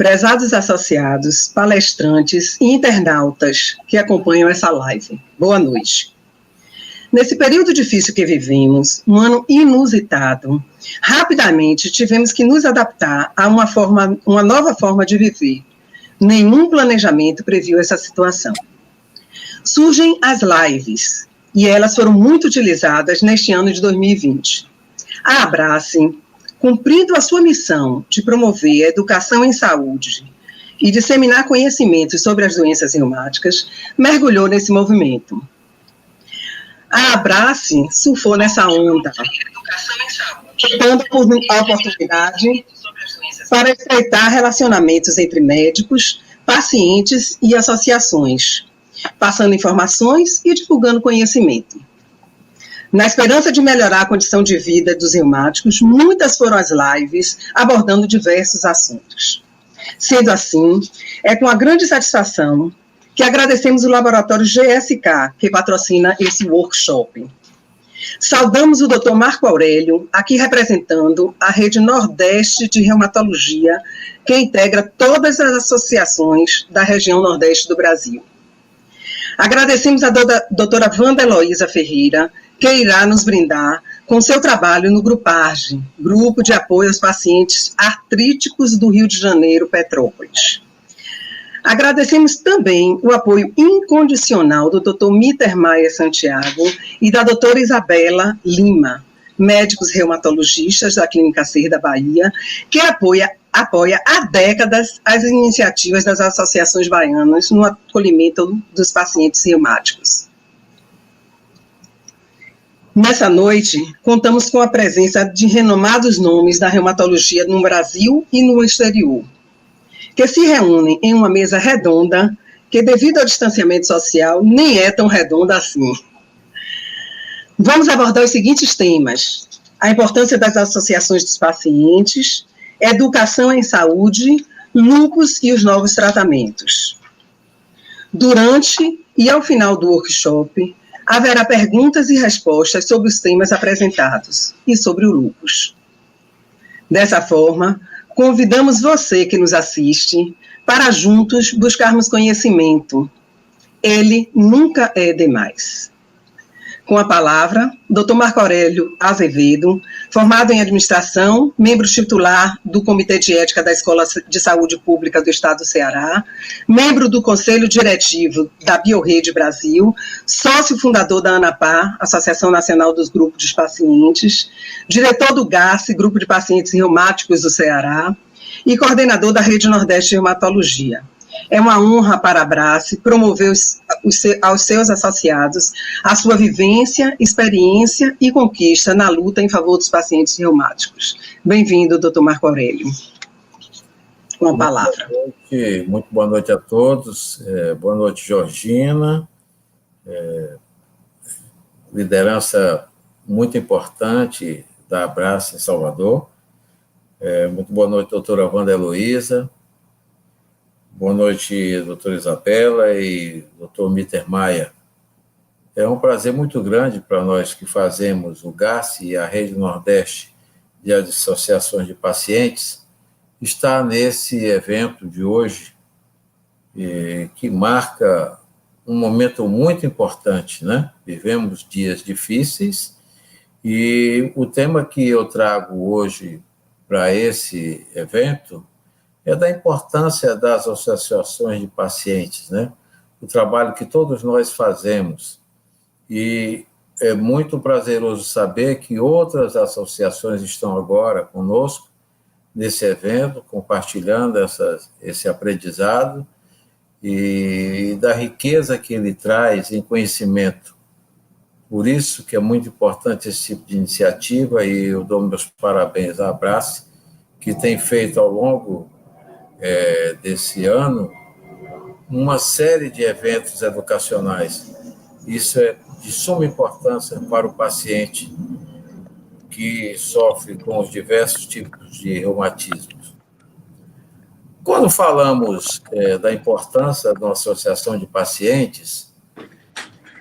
Prezados associados, palestrantes e internautas que acompanham essa live, boa noite. Nesse período difícil que vivemos, um ano inusitado, rapidamente tivemos que nos adaptar a uma nova forma de viver. Nenhum planejamento previu essa situação. Surgem as lives, e elas foram muito utilizadas neste ano de 2020. A Abrace, cumprindo a sua missão de promover a educação em saúde e disseminar conhecimentos sobre as doenças reumáticas, mergulhou nesse movimento. A Abrace surfou nessa onda, optando por a oportunidade para estreitar relacionamentos entre médicos, pacientes e associações, passando informações e divulgando conhecimento. Na esperança de melhorar a condição de vida dos reumáticos, muitas foram as lives abordando diversos assuntos. Sendo assim, é com a grande satisfação que agradecemos o laboratório GSK, que patrocina esse workshop. Saudamos o Dr. Marco Aurélio, aqui representando a Rede Nordeste de Reumatologia, que integra todas as associações da região Nordeste do Brasil. Agradecemos a doutora Wanda Heloísa Ferreira, que irá nos brindar com seu trabalho no GRUPARGE, Grupo de Apoio aos Pacientes Artríticos do Rio de Janeiro, Petrópolis. Agradecemos também o apoio incondicional do Dr. Miter Maia Santiago e da doutora Isabela Lima, médicos reumatologistas da Clínica Ser da Bahia, que apoia há décadas as iniciativas das associações baianas no acolhimento dos pacientes reumáticos. Nessa noite, contamos com a presença de renomados nomes da reumatologia no Brasil e no exterior, que se reúnem em uma mesa redonda, que devido ao distanciamento social, nem é tão redonda assim. Vamos abordar os seguintes temas: a importância das associações dos pacientes, educação em saúde, lúpus e os novos tratamentos. Durante e ao final do workshop, haverá perguntas e respostas sobre os temas apresentados e sobre o lúpus. Dessa forma, convidamos você que nos assiste para juntos buscarmos conhecimento. Ele nunca é demais. Com a palavra, Dr. Marco Aurélio Azevedo, formado em administração, membro titular do Comitê de Ética da Escola de Saúde Pública do Estado do Ceará, membro do Conselho Diretivo da BioRede Brasil, sócio fundador da ANAPAR, Associação Nacional dos Grupos de Pacientes, diretor do GACE, Grupo de Pacientes Reumáticos do Ceará, e coordenador da Rede Nordeste de Reumatologia. É uma honra para a Abrace promover aos seus associados a sua vivência, experiência e conquista na luta em favor dos pacientes reumáticos. Bem-vindo, Dr. Marco Aurélio. Com a palavra. Muito boa noite a todos. Boa noite, Georgina. Liderança muito importante da Abrace em Salvador. Muito boa noite, doutora Wanda Heloísa. Boa noite, doutora Isabela e doutor Miter Maia. É um prazer muito grande para nós que fazemos o GACE e a Rede Nordeste de Associações de Pacientes estar nesse evento de hoje, que marca um momento muito importante, né? Vivemos dias difíceis e o tema que eu trago hoje para esse evento é da importância das associações de pacientes, né? O trabalho que todos nós fazemos. E é muito prazeroso saber que outras associações estão agora conosco nesse evento, compartilhando esse aprendizado e da riqueza que ele traz em conhecimento. Por isso que é muito importante esse tipo de iniciativa e eu dou meus parabéns à Abrace, que tem feito ao longo desse ano uma série de eventos educacionais. Isso é de suma importância para o paciente que sofre com os diversos tipos de reumatismos. Quando falamos da importância de uma associação de pacientes,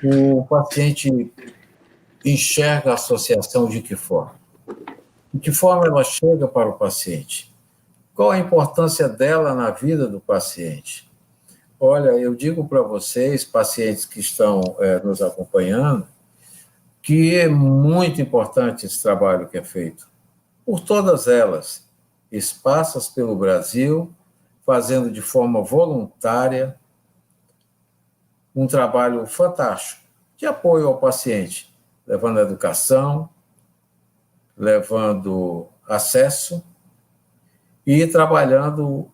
o paciente enxerga a associação de que forma? De que forma ela chega para o paciente? Qual a importância dela na vida do paciente? Olha, eu digo para vocês, pacientes que estão nos acompanhando, que é muito importante esse trabalho que é feito por todas elas, esparsas pelo Brasil, fazendo de forma voluntária um trabalho fantástico de apoio ao paciente, levando educação, levando acesso e trabalhando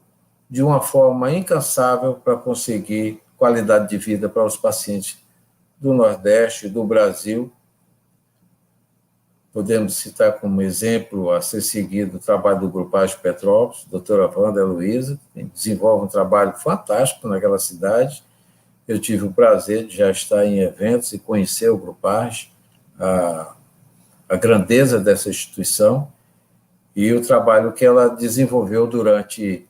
de uma forma incansável para conseguir qualidade de vida para os pacientes do Nordeste, do Brasil. Podemos citar como exemplo a ser seguido o trabalho do Grupagem Petrópolis, doutora Wanda Heloísa, que desenvolve um trabalho fantástico naquela cidade. Eu tive o prazer de já estar em eventos e conhecer o Grupagem, a grandeza dessa instituição e o trabalho que ela desenvolveu durante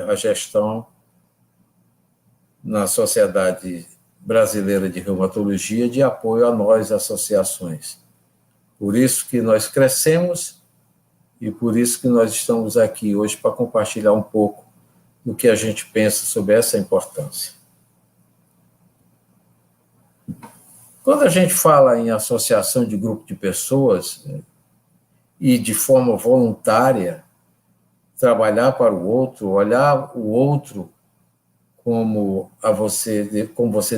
a gestão na Sociedade Brasileira de Reumatologia de apoio a nós, associações. Por isso que nós crescemos e por isso que nós estamos aqui hoje para compartilhar um pouco do que a gente pensa sobre essa importância. Quando a gente fala em associação de grupo de pessoas e de forma voluntária, trabalhar para o outro, olhar o outro como você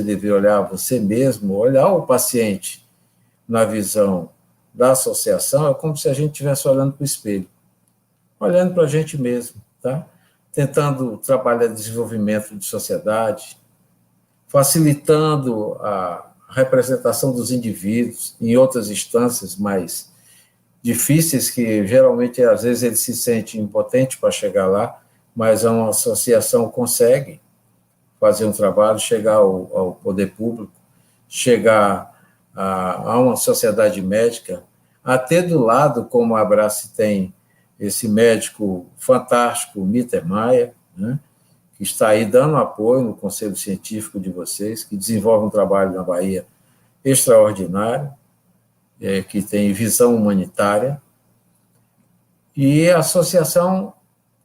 deveria olhar a você mesmo, olhar o paciente na visão da associação, é como se a gente estivesse olhando para o espelho, olhando para a gente mesmo, tá? Tentando trabalhar desenvolvimento de sociedade, facilitando a representação dos indivíduos em outras instâncias mais difíceis, que geralmente, às vezes, ele se sente impotente para chegar lá, mas uma associação consegue fazer um trabalho, chegar ao poder público, chegar a uma sociedade médica, até do lado, como a Abrace tem esse médico fantástico, Mittermeier, né, que está aí dando apoio no Conselho Científico de vocês, que desenvolve um trabalho na Bahia extraordinário, que tem visão humanitária, e a associação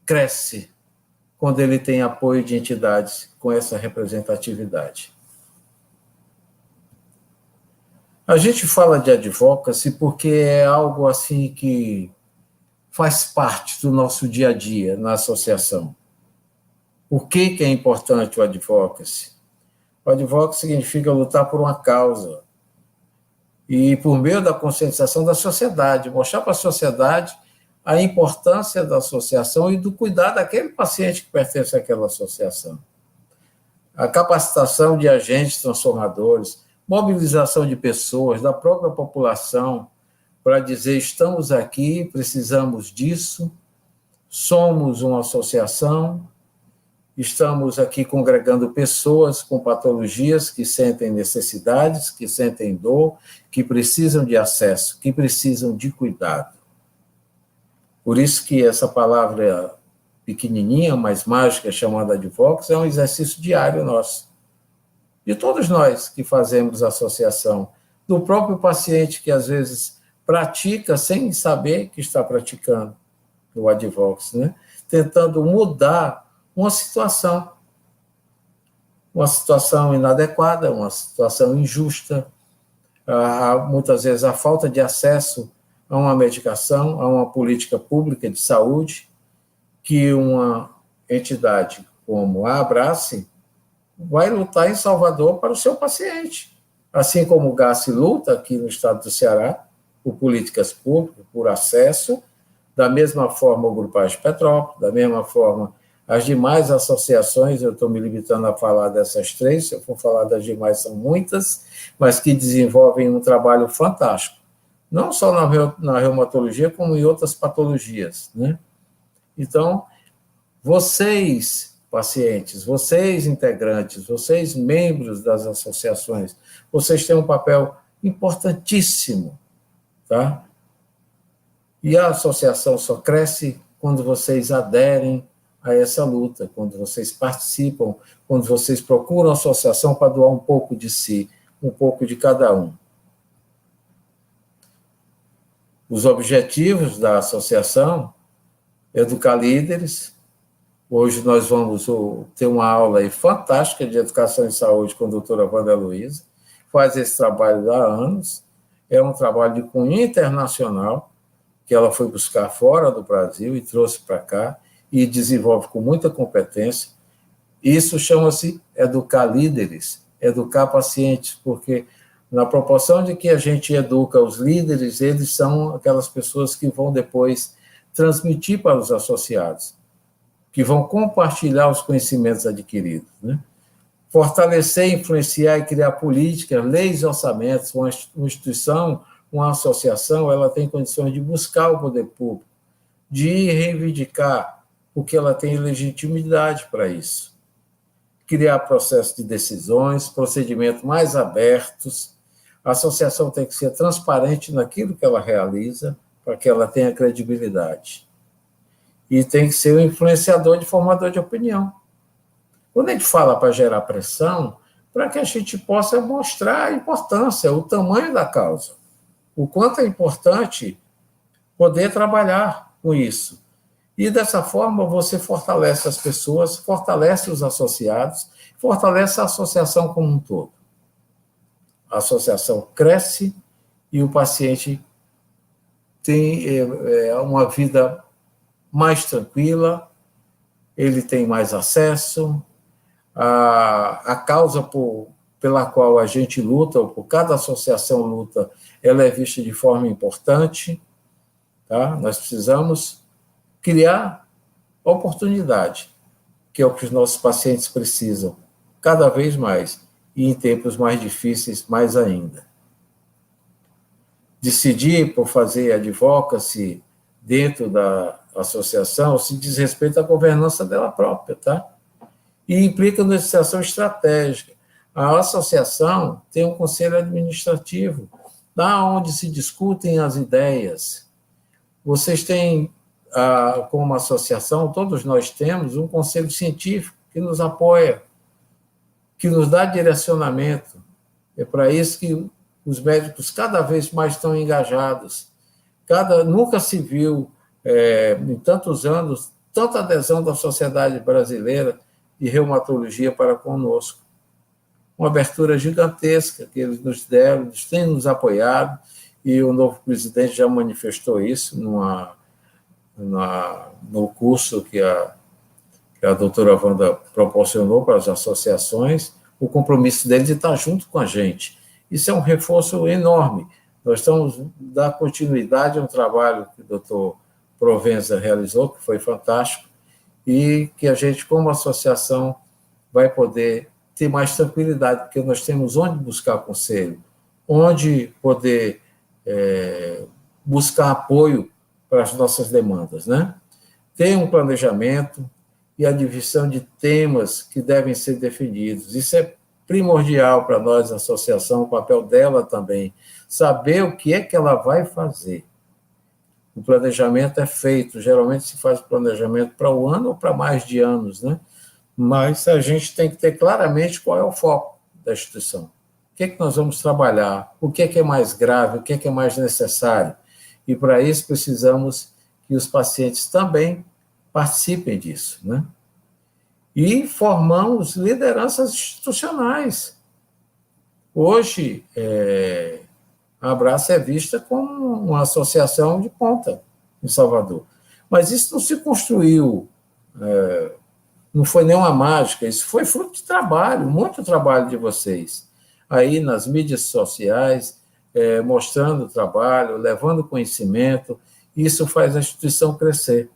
cresce quando ele tem apoio de entidades com essa representatividade. A gente fala de advocacy porque é algo assim que faz parte do nosso dia a dia na associação. Por que é importante o advocacy? O advocacy significa lutar por uma causa e por meio da conscientização da sociedade, mostrar para a sociedade a importância da associação e do cuidado daquele paciente que pertence àquela associação. A capacitação de agentes transformadores, mobilização de pessoas, da própria população, para dizer, estamos aqui, precisamos disso, somos uma associação, estamos aqui congregando pessoas com patologias que sentem necessidades, que sentem dor, que precisam de acesso, que precisam de cuidado. Por isso que essa palavra pequenininha, mas mágica, chamada advocacy, é um exercício diário nosso. De todos nós que fazemos associação, do próprio paciente que às vezes pratica sem saber que está praticando o advocacy, né? Tentando mudar uma situação inadequada, uma situação injusta, muitas vezes a falta de acesso a uma medicação, a uma política pública de saúde, que uma entidade como a Abrace vai lutar em Salvador para o seu paciente. Assim como o GACI luta aqui no estado do Ceará por políticas públicas, por acesso, da mesma forma o Grupagem Petrópolis, da mesma forma as demais associações, eu estou me limitando a falar dessas três, se eu for falar das demais são muitas, mas que desenvolvem um trabalho fantástico, não só na reumatologia, como em outras patologias, né? Então, vocês, pacientes, vocês, integrantes, vocês, membros das associações, vocês têm um papel importantíssimo, tá? E a associação só cresce quando vocês aderem a essa luta, quando vocês participam, quando vocês procuram a associação para doar um pouco de si, um pouco de cada um. Os objetivos da associação, educar líderes. Hoje nós vamos ter uma aula aí fantástica de educação em saúde com a doutora Wanda Luiza, faz esse trabalho há anos, é um trabalho de cunho internacional, que ela foi buscar fora do Brasil e trouxe para cá, e desenvolve com muita competência. Isso chama-se educar líderes, educar pacientes, porque na proporção de que a gente educa os líderes, eles são aquelas pessoas que vão depois transmitir para os associados, que vão compartilhar os conhecimentos adquiridos, né? Fortalecer, influenciar e criar políticas, leis e orçamentos. Uma instituição, uma associação, ela tem condições de buscar o poder público, de reivindicar, porque ela tem legitimidade para isso. Criar processos de decisões, procedimentos mais abertos. A associação tem que ser transparente naquilo que ela realiza, para que ela tenha credibilidade. E tem que ser um influenciador de formador de opinião. Quando a gente fala para gerar pressão, para que a gente possa mostrar a importância, o tamanho da causa, o quanto é importante poder trabalhar com isso. E dessa forma você fortalece as pessoas, fortalece os associados, fortalece a associação como um todo. A associação cresce e o paciente tem uma vida mais tranquila, ele tem mais acesso, a causa pela qual a gente luta, ou por cada associação luta, ela é vista de forma importante, tá? Nós precisamos criar oportunidade, que é o que os nossos pacientes precisam, cada vez mais, e em tempos mais difíceis, mais ainda. Decidir por fazer advocacy dentro da associação se diz respeito à governança dela própria, tá? E implica negociação estratégica. A associação tem um conselho administrativo, lá onde se discutem as ideias. Vocês têm, como associação, todos nós temos um conselho científico que nos apoia, que nos dá direcionamento. É para isso que os médicos cada vez mais estão engajados. Nunca se viu, em tantos anos, tanta adesão da sociedade brasileira de reumatologia para conosco. Uma abertura gigantesca que eles nos deram, eles têm nos apoiado, e o novo presidente já manifestou isso no curso que a doutora Wanda proporcionou para as associações, o compromisso dele de estar junto com a gente. Isso é um reforço enorme. Nós estamos dando continuidade a um trabalho que o doutor Provenza realizou, que foi fantástico, e que a gente, como associação, vai poder ter mais tranquilidade, porque nós temos onde buscar conselho, onde poder buscar apoio para as nossas demandas, né? Tem um planejamento e a divisão de temas que devem ser definidos. Isso é primordial para nós, a associação, o papel dela também, saber o que é que ela vai fazer. O planejamento é feito, geralmente se faz planejamento para o ano ou para mais de anos, né? Mas a gente tem que ter claramente qual é o foco da instituição. O que é que nós vamos trabalhar? O que é mais grave? O que é mais necessário? E para isso precisamos que os pacientes também participem disso, né? E formamos lideranças institucionais. Hoje, a Abrace é vista como uma associação de ponta em Salvador. Mas isso não se construiu, não foi nenhuma mágica, isso foi fruto de trabalho, muito trabalho de vocês. Aí nas mídias sociais, mostrando o trabalho, levando conhecimento, isso faz a instituição crescer.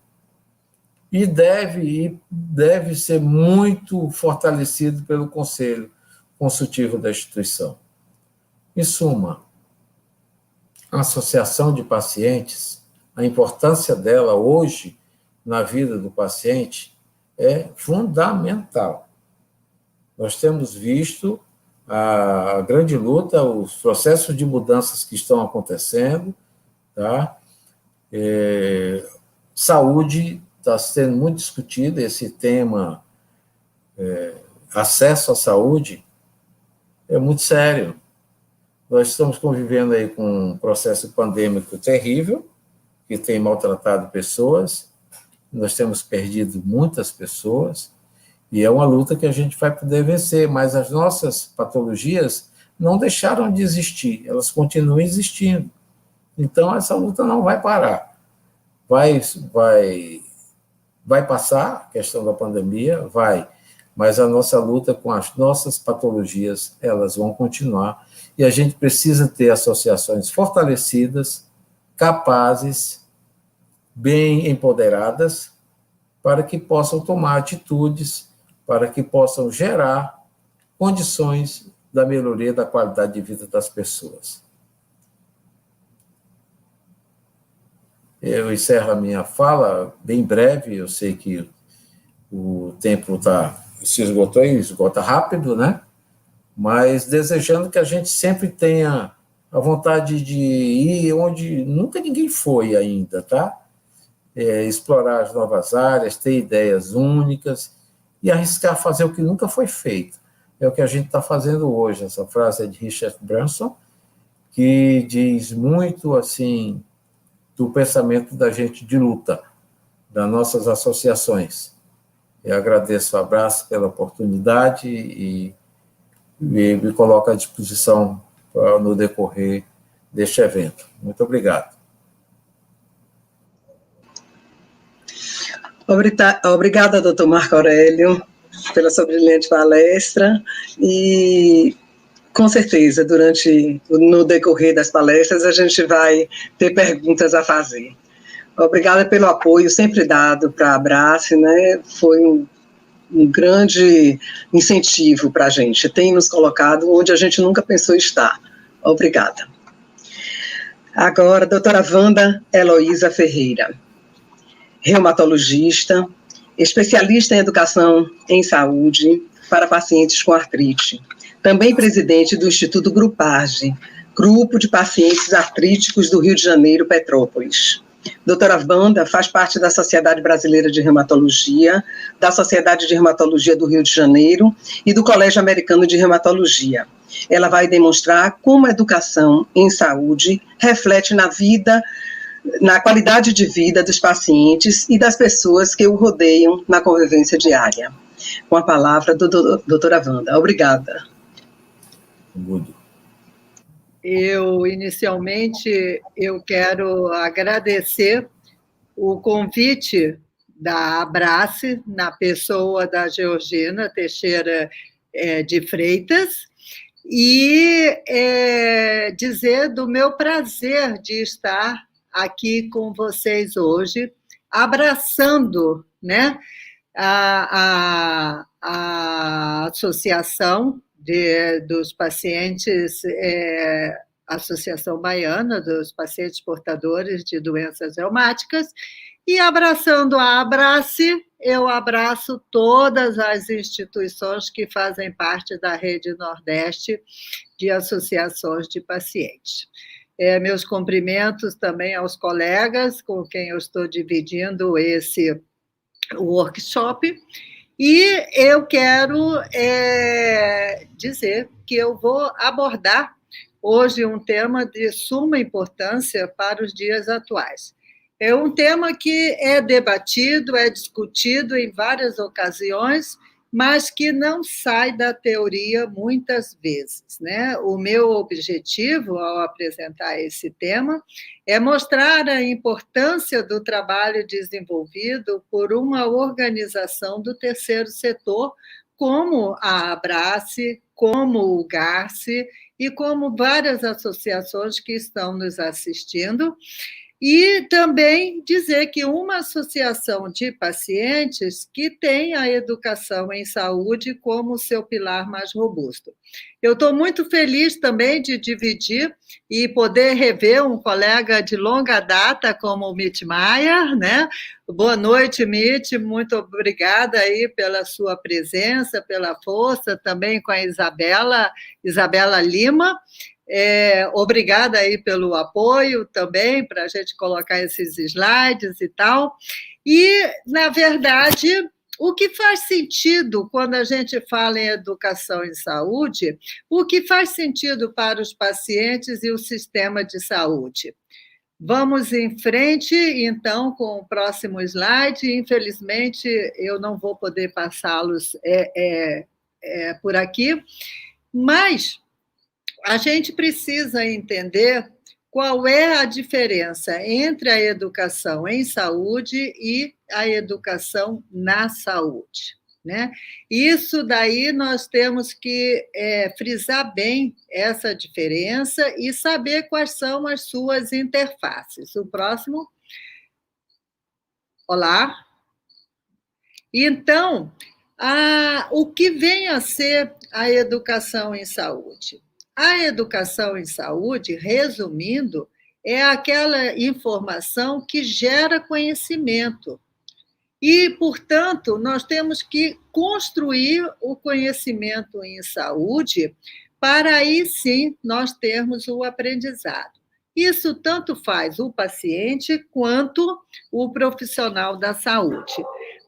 E deve ser muito fortalecido pelo Conselho Consultivo da instituição. Em suma, a associação de pacientes, a importância dela hoje na vida do paciente é fundamental. Nós temos visto a grande luta, os processos de mudanças que estão acontecendo, tá? Saúde está sendo muito discutido, esse tema, acesso à saúde, é muito sério. Nós estamos convivendo aí com um processo pandêmico terrível, que tem maltratado pessoas, nós temos perdido muitas pessoas, e é uma luta que a gente vai poder vencer, mas as nossas patologias não deixaram de existir, elas continuam existindo. Então, essa luta não vai parar. Vai passar a questão da pandemia, vai, mas a nossa luta com as nossas patologias, elas vão continuar, e a gente precisa ter associações fortalecidas, capazes, bem empoderadas, para que possam tomar atitudes, para que possam gerar condições da melhoria da qualidade de vida das pessoas. Eu encerro a minha fala bem breve, eu sei que o tempo se esgotou e esgota rápido, né? Mas desejando que a gente sempre tenha a vontade de ir onde nunca ninguém foi ainda, tá? Explorar as novas áreas, ter ideias únicas e arriscar fazer o que nunca foi feito. É o que a gente está fazendo hoje. Essa frase é de Richard Branson, que diz muito assim do pensamento da gente de luta, das nossas associações. Eu agradeço o abraço pela oportunidade e me coloco à disposição no decorrer deste evento. Muito obrigado. Obrigada, doutor Marco Aurélio, pela sua brilhante palestra, e com certeza, no decorrer das palestras, a gente vai ter perguntas a fazer. Obrigada pelo apoio sempre dado para a Abrace, né? Foi um grande incentivo para a gente, tem nos colocado onde a gente nunca pensou estar. Obrigada. Agora, doutora Wanda Heloísa Ferreira, reumatologista, especialista em educação em saúde para pacientes com artrite, também presidente do Instituto Grupage, Grupo de Pacientes Artríticos do Rio de Janeiro, Petrópolis. Doutora Wanda faz parte da Sociedade Brasileira de Reumatologia, da Sociedade de Reumatologia do Rio de Janeiro e do Colégio Americano de Reumatologia. Ela vai demonstrar como a educação em saúde reflete na qualidade de vida dos pacientes e das pessoas que o rodeiam na convivência diária. Com a palavra, doutora Wanda. Obrigada. Inicialmente, eu quero agradecer o convite da Abrace, na pessoa da Georgina Teixeira de Freitas, e dizer do meu prazer de estar aqui com vocês hoje, abraçando, né, a associação dos pacientes, Associação Baiana dos Pacientes Portadores de Doenças Reumáticas, e abraçando a Abrace, eu abraço todas as instituições que fazem parte da Rede Nordeste de Associações de Pacientes. Meus cumprimentos também aos colegas com quem eu estou dividindo esse workshop, e eu quero dizer que eu vou abordar hoje um tema de suma importância para os dias atuais. É um tema que é debatido, é discutido em várias ocasiões, mas que não sai da teoria muitas vezes, né? O meu objetivo ao apresentar esse tema é mostrar a importância do trabalho desenvolvido por uma organização do terceiro setor, como a Abrace, como o GARCE e como várias associações que estão nos assistindo, e também dizer que uma associação de pacientes que tem a educação em saúde como seu pilar mais robusto. Eu estou muito feliz também de dividir e poder rever um colega de longa data como o Mitch Maia, né? Boa noite, Mitch, muito obrigada aí pela sua presença, pela força, também com a Isabela Lima. Obrigada aí pelo apoio também, para a gente colocar esses slides e tal. E, na verdade, o que faz sentido quando a gente fala em educação em saúde, o que faz sentido para os pacientes e o sistema de saúde? Vamos em frente, então, com o próximo slide. Infelizmente, eu não vou poder passá-los por aqui, mas a gente precisa entender qual é a diferença entre a educação em saúde e a educação na saúde, né? Isso daí nós temos que frisar bem essa diferença e saber quais são as suas interfaces. O próximo. Olá. Então, o que vem a ser a educação em saúde? A educação em saúde, resumindo, é aquela informação que gera conhecimento. E, portanto, nós temos que construir o conhecimento em saúde para aí sim nós termos o aprendizado. Isso tanto faz o paciente quanto o profissional da saúde.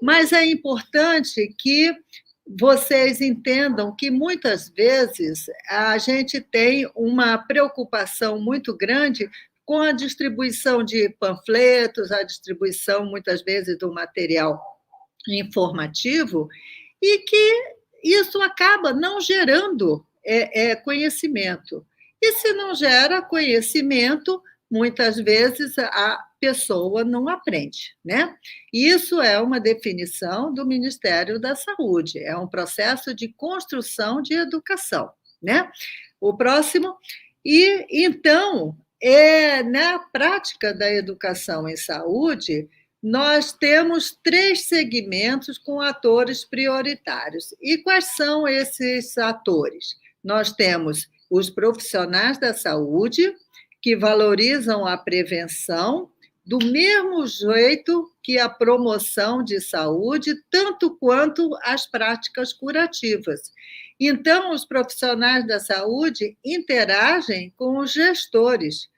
Mas é importante que vocês entendam que muitas vezes a gente tem uma preocupação muito grande com a distribuição de panfletos, a distribuição, muitas vezes, do material informativo, e que isso acaba não gerando conhecimento. E se não gera conhecimento, muitas vezes a pessoa não aprende, né? Isso é uma definição do Ministério da Saúde, é um processo de construção de educação, né? O próximo. E, então, na prática da educação em saúde, nós temos 3 segmentos com atores prioritários. E quais são esses atores? Nós temos os profissionais da saúde, que valorizam a prevenção, do mesmo jeito que a promoção de saúde, tanto quanto as práticas curativas. Então, os profissionais da saúde interagem com os gestores,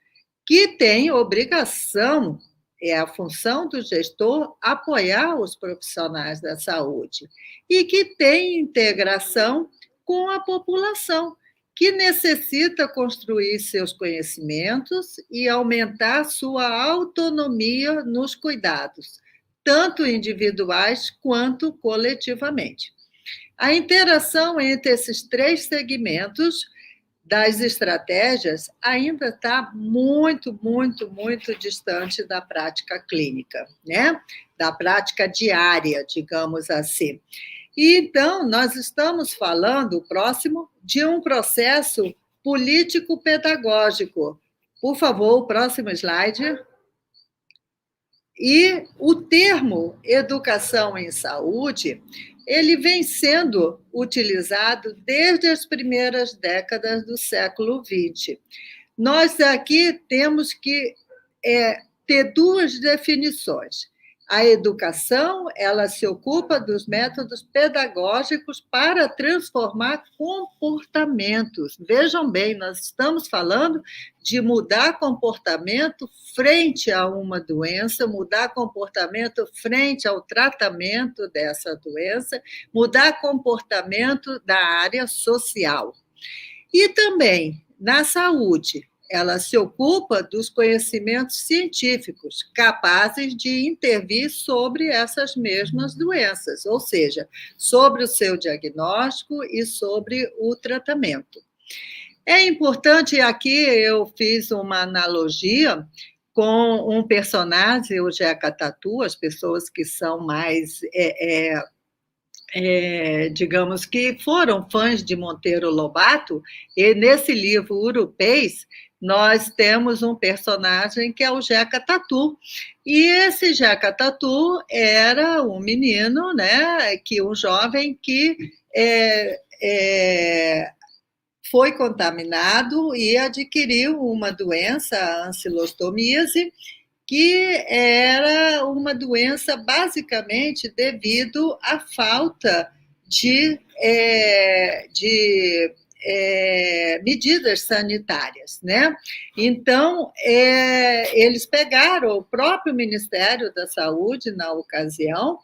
que têm obrigação, é a função do gestor, apoiar os profissionais da saúde, e que tem integração com a população, que necessita construir seus conhecimentos e aumentar sua autonomia nos cuidados, tanto individuais quanto coletivamente. A interação entre esses 3 segmentos das estratégias ainda está muito, muito, muito distante da prática clínica, né? Da prática diária, digamos assim. E, então, nós estamos falando, próximo, de um processo político-pedagógico. Por favor, o próximo slide. E o termo educação em saúde, ele vem sendo utilizado desde as primeiras décadas do século XX. Nós aqui temos que ter 2 definições. A educação, ela se ocupa dos métodos pedagógicos para transformar comportamentos. Vejam bem, nós estamos falando de mudar comportamento frente a uma doença, mudar comportamento frente ao tratamento dessa doença, mudar comportamento da área social. E também, na saúde, ela se ocupa dos conhecimentos científicos capazes de intervir sobre essas mesmas doenças, ou seja, sobre o seu diagnóstico e sobre o tratamento. É importante, aqui eu fiz uma analogia com um personagem, o Jeca Tatu, as pessoas que são mais, digamos, que foram fãs de Monteiro Lobato, e nesse livro Urupês, nós temos um personagem que é o Jeca Tatu. E esse Jeca Tatu era um menino, né, um jovem que foi contaminado e adquiriu uma doença, a ancilostomíase, que era uma doença basicamente devido à falta de medidas sanitárias, né? Então, eles pegaram o próprio Ministério da Saúde na ocasião,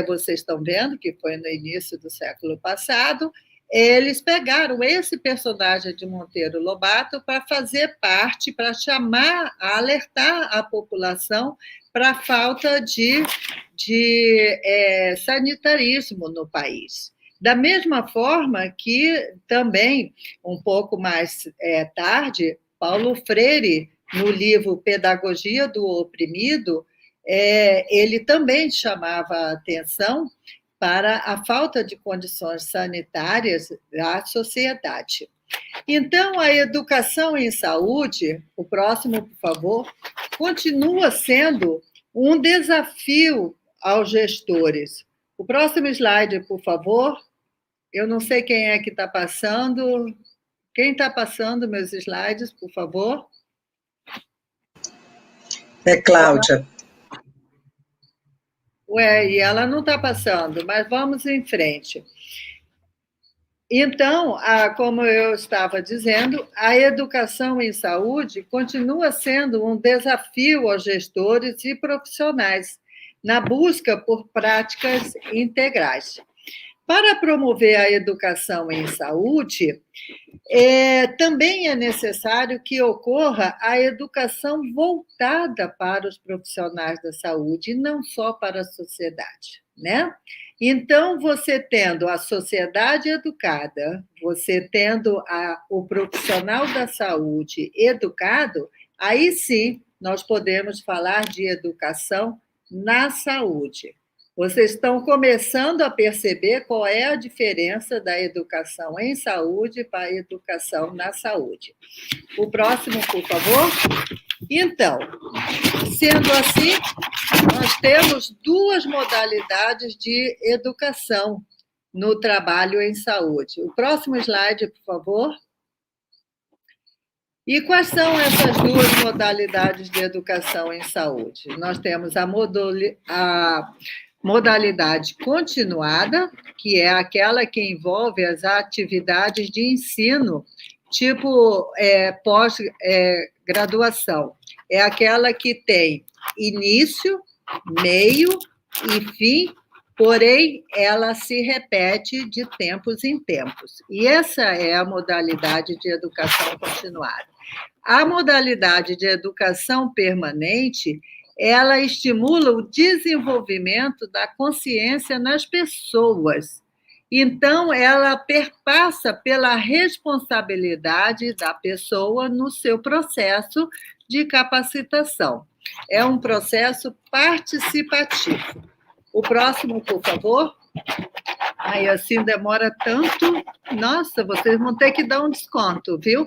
vocês estão vendo que foi no início do século passado, eles pegaram esse personagem de Monteiro Lobato para fazer parte, para chamar, alertar a população para a falta de sanitarismo no país. Da mesma forma que também, um pouco mais tarde, Paulo Freire, no livro Pedagogia do Oprimido, ele também chamava a atenção para a falta de condições sanitárias da sociedade. Então, a educação em saúde, o próximo, por favor, continua sendo um desafio aos gestores. O próximo slide, por favor. Eu não sei quem é que está passando. Quem está passando meus slides, por favor? É Cláudia. E ela não está passando, mas vamos em frente. Então, como eu estava dizendo, a educação em saúde continua sendo um desafio aos gestores e profissionais na busca por práticas integrais. Para promover a educação em saúde, também é necessário que ocorra a educação voltada para os profissionais da saúde, e não só para a sociedade, né? Então, você tendo a sociedade educada, você tendo o profissional da saúde educado, aí sim nós podemos falar de educação na saúde. Vocês estão começando a perceber qual é a diferença da educação em saúde para a educação na saúde. O próximo, por favor. Então, sendo assim, nós temos duas modalidades de educação no trabalho em saúde. O próximo slide, por favor. E quais são essas duas modalidades de educação em saúde? Nós temos a modalidade continuada, que é aquela que envolve as atividades de ensino, tipo pós-graduação. É aquela que tem início, meio e fim, porém, ela se repete de tempos em tempos. E essa é a modalidade de educação continuada. A modalidade de educação permanente, ela estimula o desenvolvimento da consciência nas pessoas. Então, ela perpassa pela responsabilidade da pessoa no seu processo de capacitação. É um processo participativo. O próximo, por favor. Ai, assim demora tanto. Nossa, vocês vão ter que dar um desconto, viu?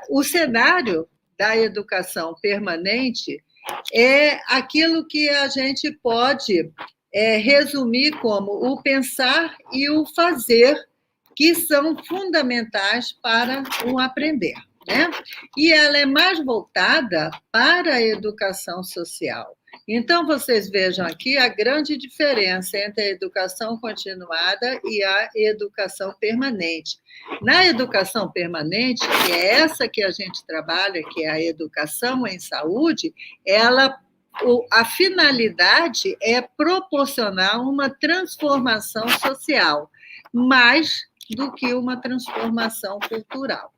O cenário da educação permanente é aquilo que a gente pode resumir como o pensar e o fazer, que são fundamentais para o aprender, né? E ela é mais voltada para a educação social. Então, vocês vejam aqui a grande diferença entre a educação continuada e a educação permanente. Na educação permanente, que é essa que a gente trabalha, que é a educação em saúde, a finalidade é proporcionar uma transformação social, mais do que uma transformação cultural.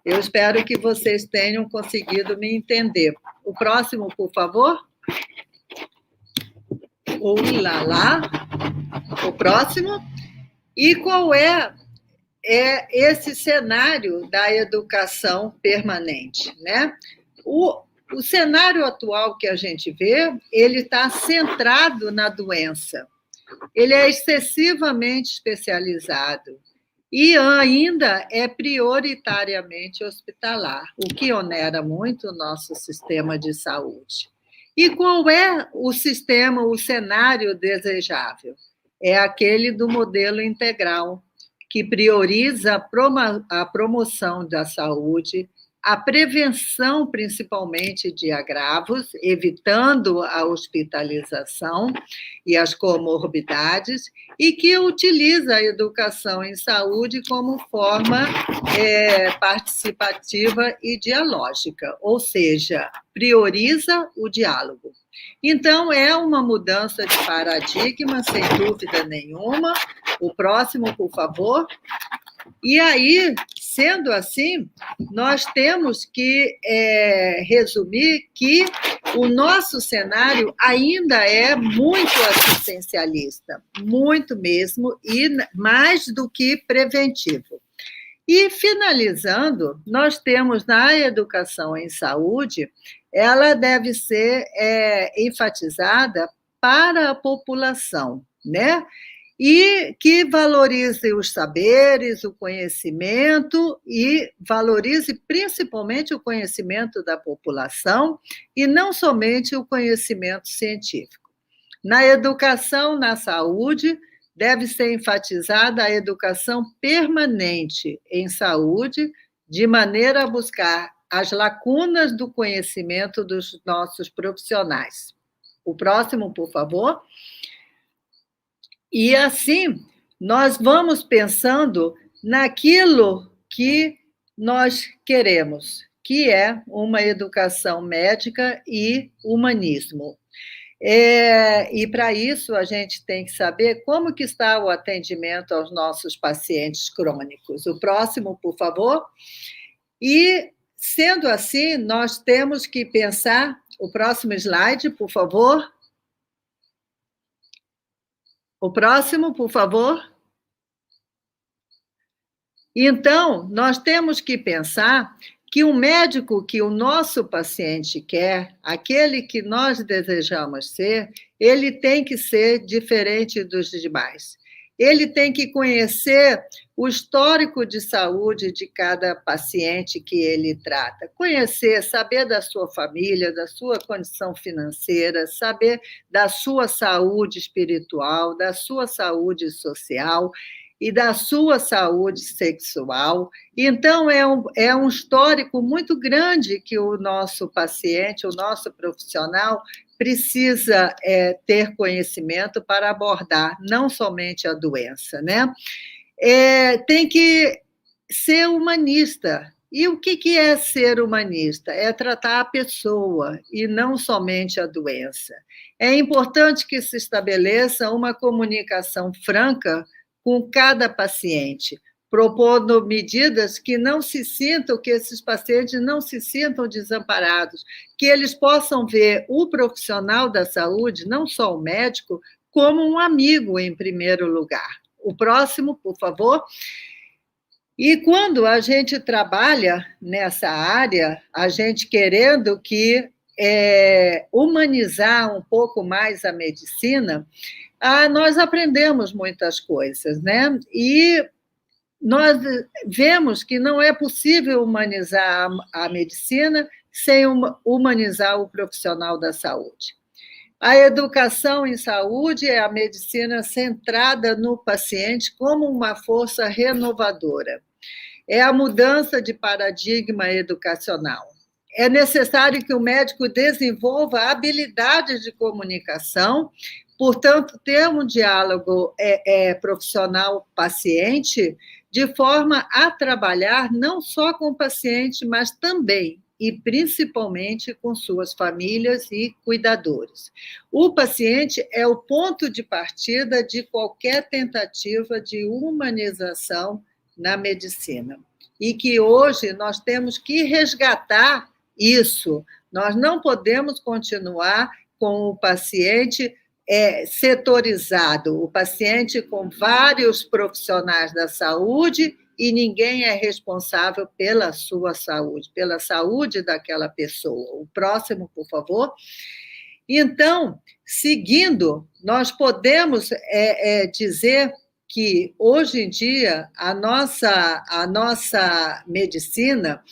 Eu espero que vocês tenham conseguido me entender. O próximo, por favor. O próximo. E qual é esse cenário da educação permanente, né? O cenário atual que a gente vê, ele está centrado na doença. Ele é excessivamente especializado e ainda é prioritariamente hospitalar, o que onera muito o nosso sistema de saúde. E qual é o cenário desejável? É aquele do modelo integral, que prioriza a promoção da saúde a prevenção, principalmente, de agravos, evitando a hospitalização e as comorbidades, e que utiliza a educação em saúde como forma participativa e dialógica, ou seja, prioriza o diálogo. Então, é uma mudança de paradigma, sem dúvida nenhuma. O próximo, por favor. E aí, sendo assim, nós temos que resumir que o nosso cenário ainda é muito assistencialista, muito mesmo, e mais do que preventivo. E, finalizando, nós temos na educação em saúde, ela deve ser enfatizada para a população, né? E que valorize os saberes, o conhecimento, e valorize principalmente o conhecimento da população, e não somente o conhecimento científico. Na educação, na saúde, deve ser enfatizada a educação permanente em saúde, de maneira a buscar as lacunas do conhecimento dos nossos profissionais. O próximo, por favor. E assim, nós vamos pensando naquilo que nós queremos, que é uma educação médica e humanismo. E para isso a gente tem que saber como que está o atendimento aos nossos pacientes crônicos. O próximo, por favor. E, sendo assim, nós temos que pensar... O próximo slide, por favor. O próximo, por favor. Então, nós temos que pensar que o médico que o nosso paciente quer, aquele que nós desejamos ser, ele tem que ser diferente dos demais. Ele tem que conhecer o histórico de saúde de cada paciente que ele trata. Conhecer, saber da sua família, da sua condição financeira, saber da sua saúde espiritual, da sua saúde social e da sua saúde sexual. Então, é um histórico muito grande que o nosso paciente, o nosso profissional, precisa ter conhecimento para abordar não somente a doença, né? Tem que ser humanista. E o que é ser humanista? É tratar a pessoa e não somente a doença. É importante que se estabeleça uma comunicação franca com cada paciente, propondo medidas que esses pacientes não se sintam desamparados, que eles possam ver o profissional da saúde, não só o médico, como um amigo em primeiro lugar. O próximo, por favor. E quando a gente trabalha nessa área, a gente querendo que humanizar um pouco mais a medicina, nós aprendemos muitas coisas, né? E nós vemos que não é possível humanizar a medicina sem humanizar o profissional da saúde. A educação em saúde é a medicina centrada no paciente como uma força renovadora. É a mudança de paradigma educacional. É necessário que o médico desenvolva habilidades de comunicação, portanto, ter um diálogo profissional-paciente, de forma a trabalhar não só com o paciente, mas também e principalmente com suas famílias e cuidadores. O paciente é o ponto de partida de qualquer tentativa de humanização na medicina. E que hoje nós temos que resgatar isso. Nós não podemos continuar com o paciente setorizado, o paciente com vários profissionais da saúde e ninguém é responsável pela sua saúde, pela saúde daquela pessoa. O próximo, por favor. Então, seguindo, nós podemos dizer que, hoje em dia, a nossa medicina,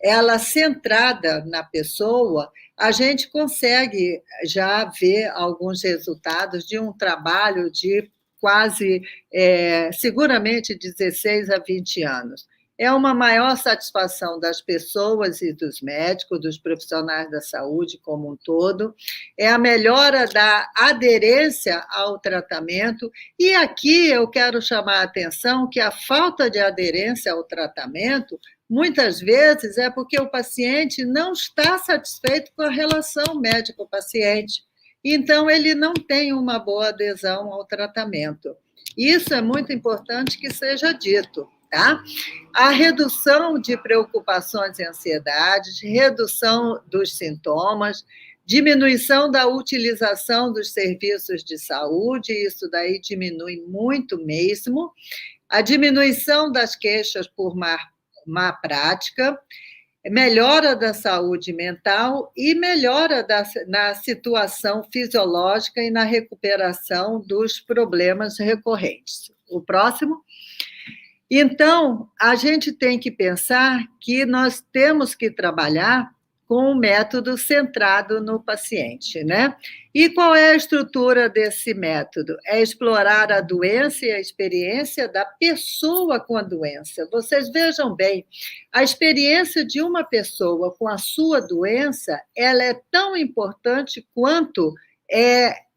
ela centrada na pessoa, a gente consegue já ver alguns resultados de um trabalho de quase, seguramente, 16 a 20 anos. é uma maior satisfação das pessoas e dos médicos, dos profissionais da saúde como um todo, é a melhora da aderência ao tratamento, e aqui eu quero chamar a atenção que a falta de aderência ao tratamento, muitas vezes, é porque o paciente não está satisfeito com a relação médico-paciente, então ele não tem uma boa adesão ao tratamento. Isso é muito importante que seja dito. Tá? A redução de preocupações e ansiedades, redução dos sintomas, diminuição da utilização dos serviços de saúde, isso daí diminui muito mesmo, a diminuição das queixas por má prática, melhora da saúde mental e melhora na situação fisiológica e na recuperação dos problemas recorrentes. O próximo. Então, a gente tem que pensar que nós temos que trabalhar com um método centrado no paciente, né? E qual é a estrutura desse método? É explorar a doença e a experiência da pessoa com a doença. Vocês vejam bem, a experiência de uma pessoa com a sua doença, ela é tão importante quanto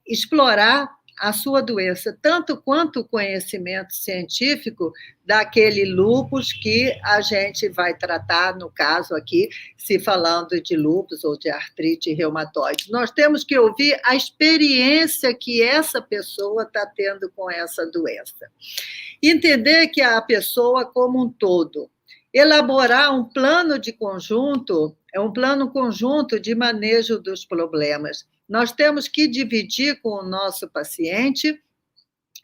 explorar a sua doença, tanto quanto o conhecimento científico daquele lúpus que a gente vai tratar, no caso aqui, se falando de lúpus ou de artrite reumatoide. Nós temos que ouvir a experiência que essa pessoa está tendo com essa doença. Entender que a pessoa como um todo, elaborar um plano conjunto de manejo dos problemas. Nós temos que dividir com o nosso paciente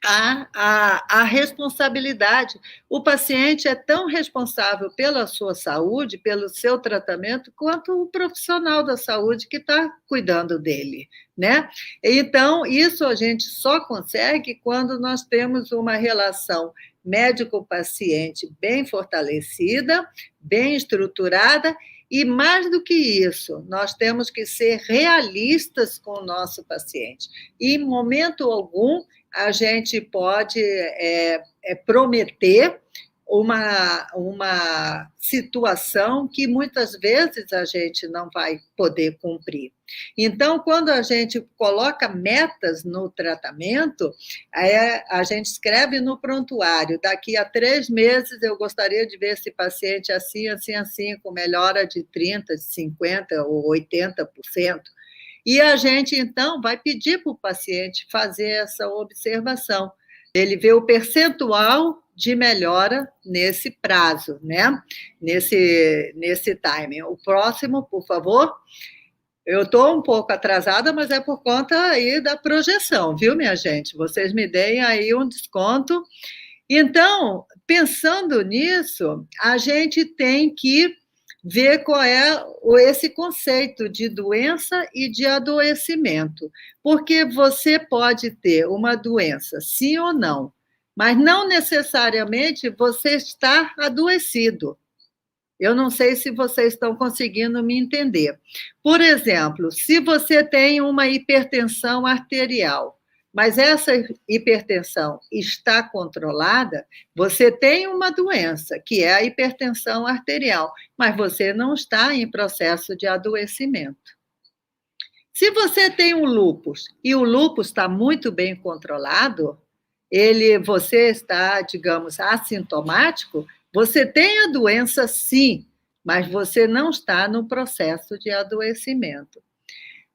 a responsabilidade. O paciente é tão responsável pela sua saúde, pelo seu tratamento, quanto o profissional da saúde que está cuidando dele, né? Então, isso a gente só consegue quando nós temos uma relação médico-paciente bem fortalecida, bem estruturada. E mais do que isso, nós temos que ser realistas com o nosso paciente. E, em momento algum, a gente pode prometer uma situação que muitas vezes a gente não vai poder cumprir. Então, quando a gente coloca metas no tratamento, a gente escreve no prontuário, daqui a 3 meses eu gostaria de ver esse paciente assim, assim, assim, com melhora de 30%, de 50% ou 80%. E a gente, então, vai pedir para o paciente fazer essa observação. Ele vê o percentual de melhora nesse prazo, né? Nesse timing. O próximo, por favor. Eu estou um pouco atrasada, mas é por conta aí da projeção, viu, minha gente? Vocês me deem aí um desconto. Então, pensando nisso, a gente tem que ver qual é esse conceito de doença e de adoecimento. Porque você pode ter uma doença, sim ou não, mas não necessariamente você está adoecido. Eu não sei se vocês estão conseguindo me entender. Por exemplo, se você tem uma hipertensão arterial, mas essa hipertensão está controlada, você tem uma doença, que é a hipertensão arterial, mas você não está em processo de adoecimento. Se você tem um lúpus e o lúpus está muito bem controlado, você está, digamos, assintomático, você tem a doença sim, mas você não está no processo de adoecimento.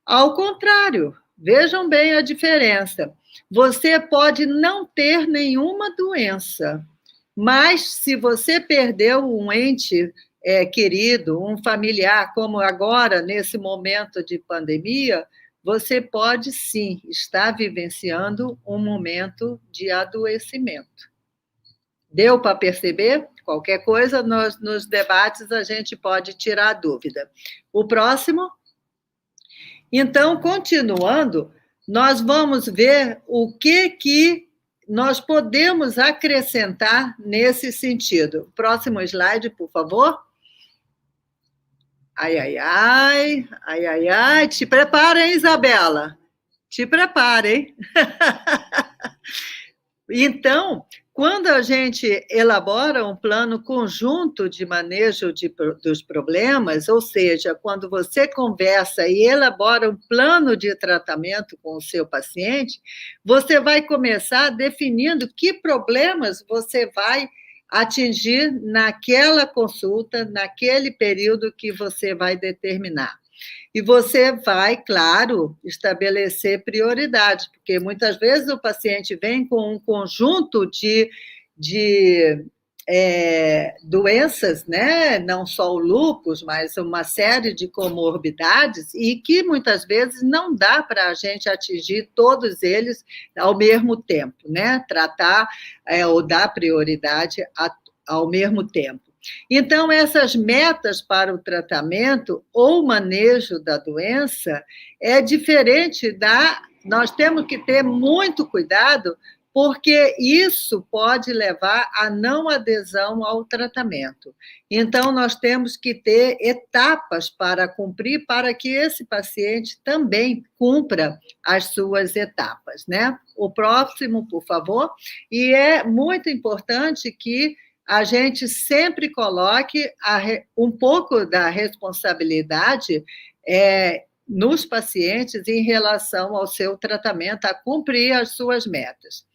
Ao contrário, vejam bem a diferença. Você pode não ter nenhuma doença, mas se você perdeu um ente querido, um familiar, como agora, nesse momento de pandemia, você pode sim estar vivenciando um momento de adoecimento. Deu para perceber? Qualquer coisa, nos debates a gente pode tirar a dúvida. O próximo. Então, continuando, nós vamos ver o que nós podemos acrescentar nesse sentido. Próximo slide, por favor. Ai. Te prepara, hein, Isabela? Te prepara, hein? Então, Quando a gente elabora um plano conjunto de manejo dos problemas, ou seja, quando você conversa e elabora um plano de tratamento com o seu paciente, você vai começar definindo que problemas você vai atingir naquela consulta, naquele período que você vai determinar. E você vai, claro, estabelecer prioridades, porque muitas vezes o paciente vem com um conjunto de doenças, né? Não só o lúpus, mas uma série de comorbidades, e que muitas vezes não dá para a gente atingir todos eles ao mesmo tempo, né? Tratar ou dar prioridade ao mesmo tempo. Então, essas metas para o tratamento ou manejo da doença é diferente da... Nós temos que ter muito cuidado, porque isso pode levar à não adesão ao tratamento. Então, nós temos que ter etapas para cumprir, para que esse paciente também cumpra as suas etapas, né? O próximo, por favor. E é muito importante que a gente sempre coloque um pouco da responsabilidade nos pacientes em relação ao seu tratamento, a cumprir as suas metas.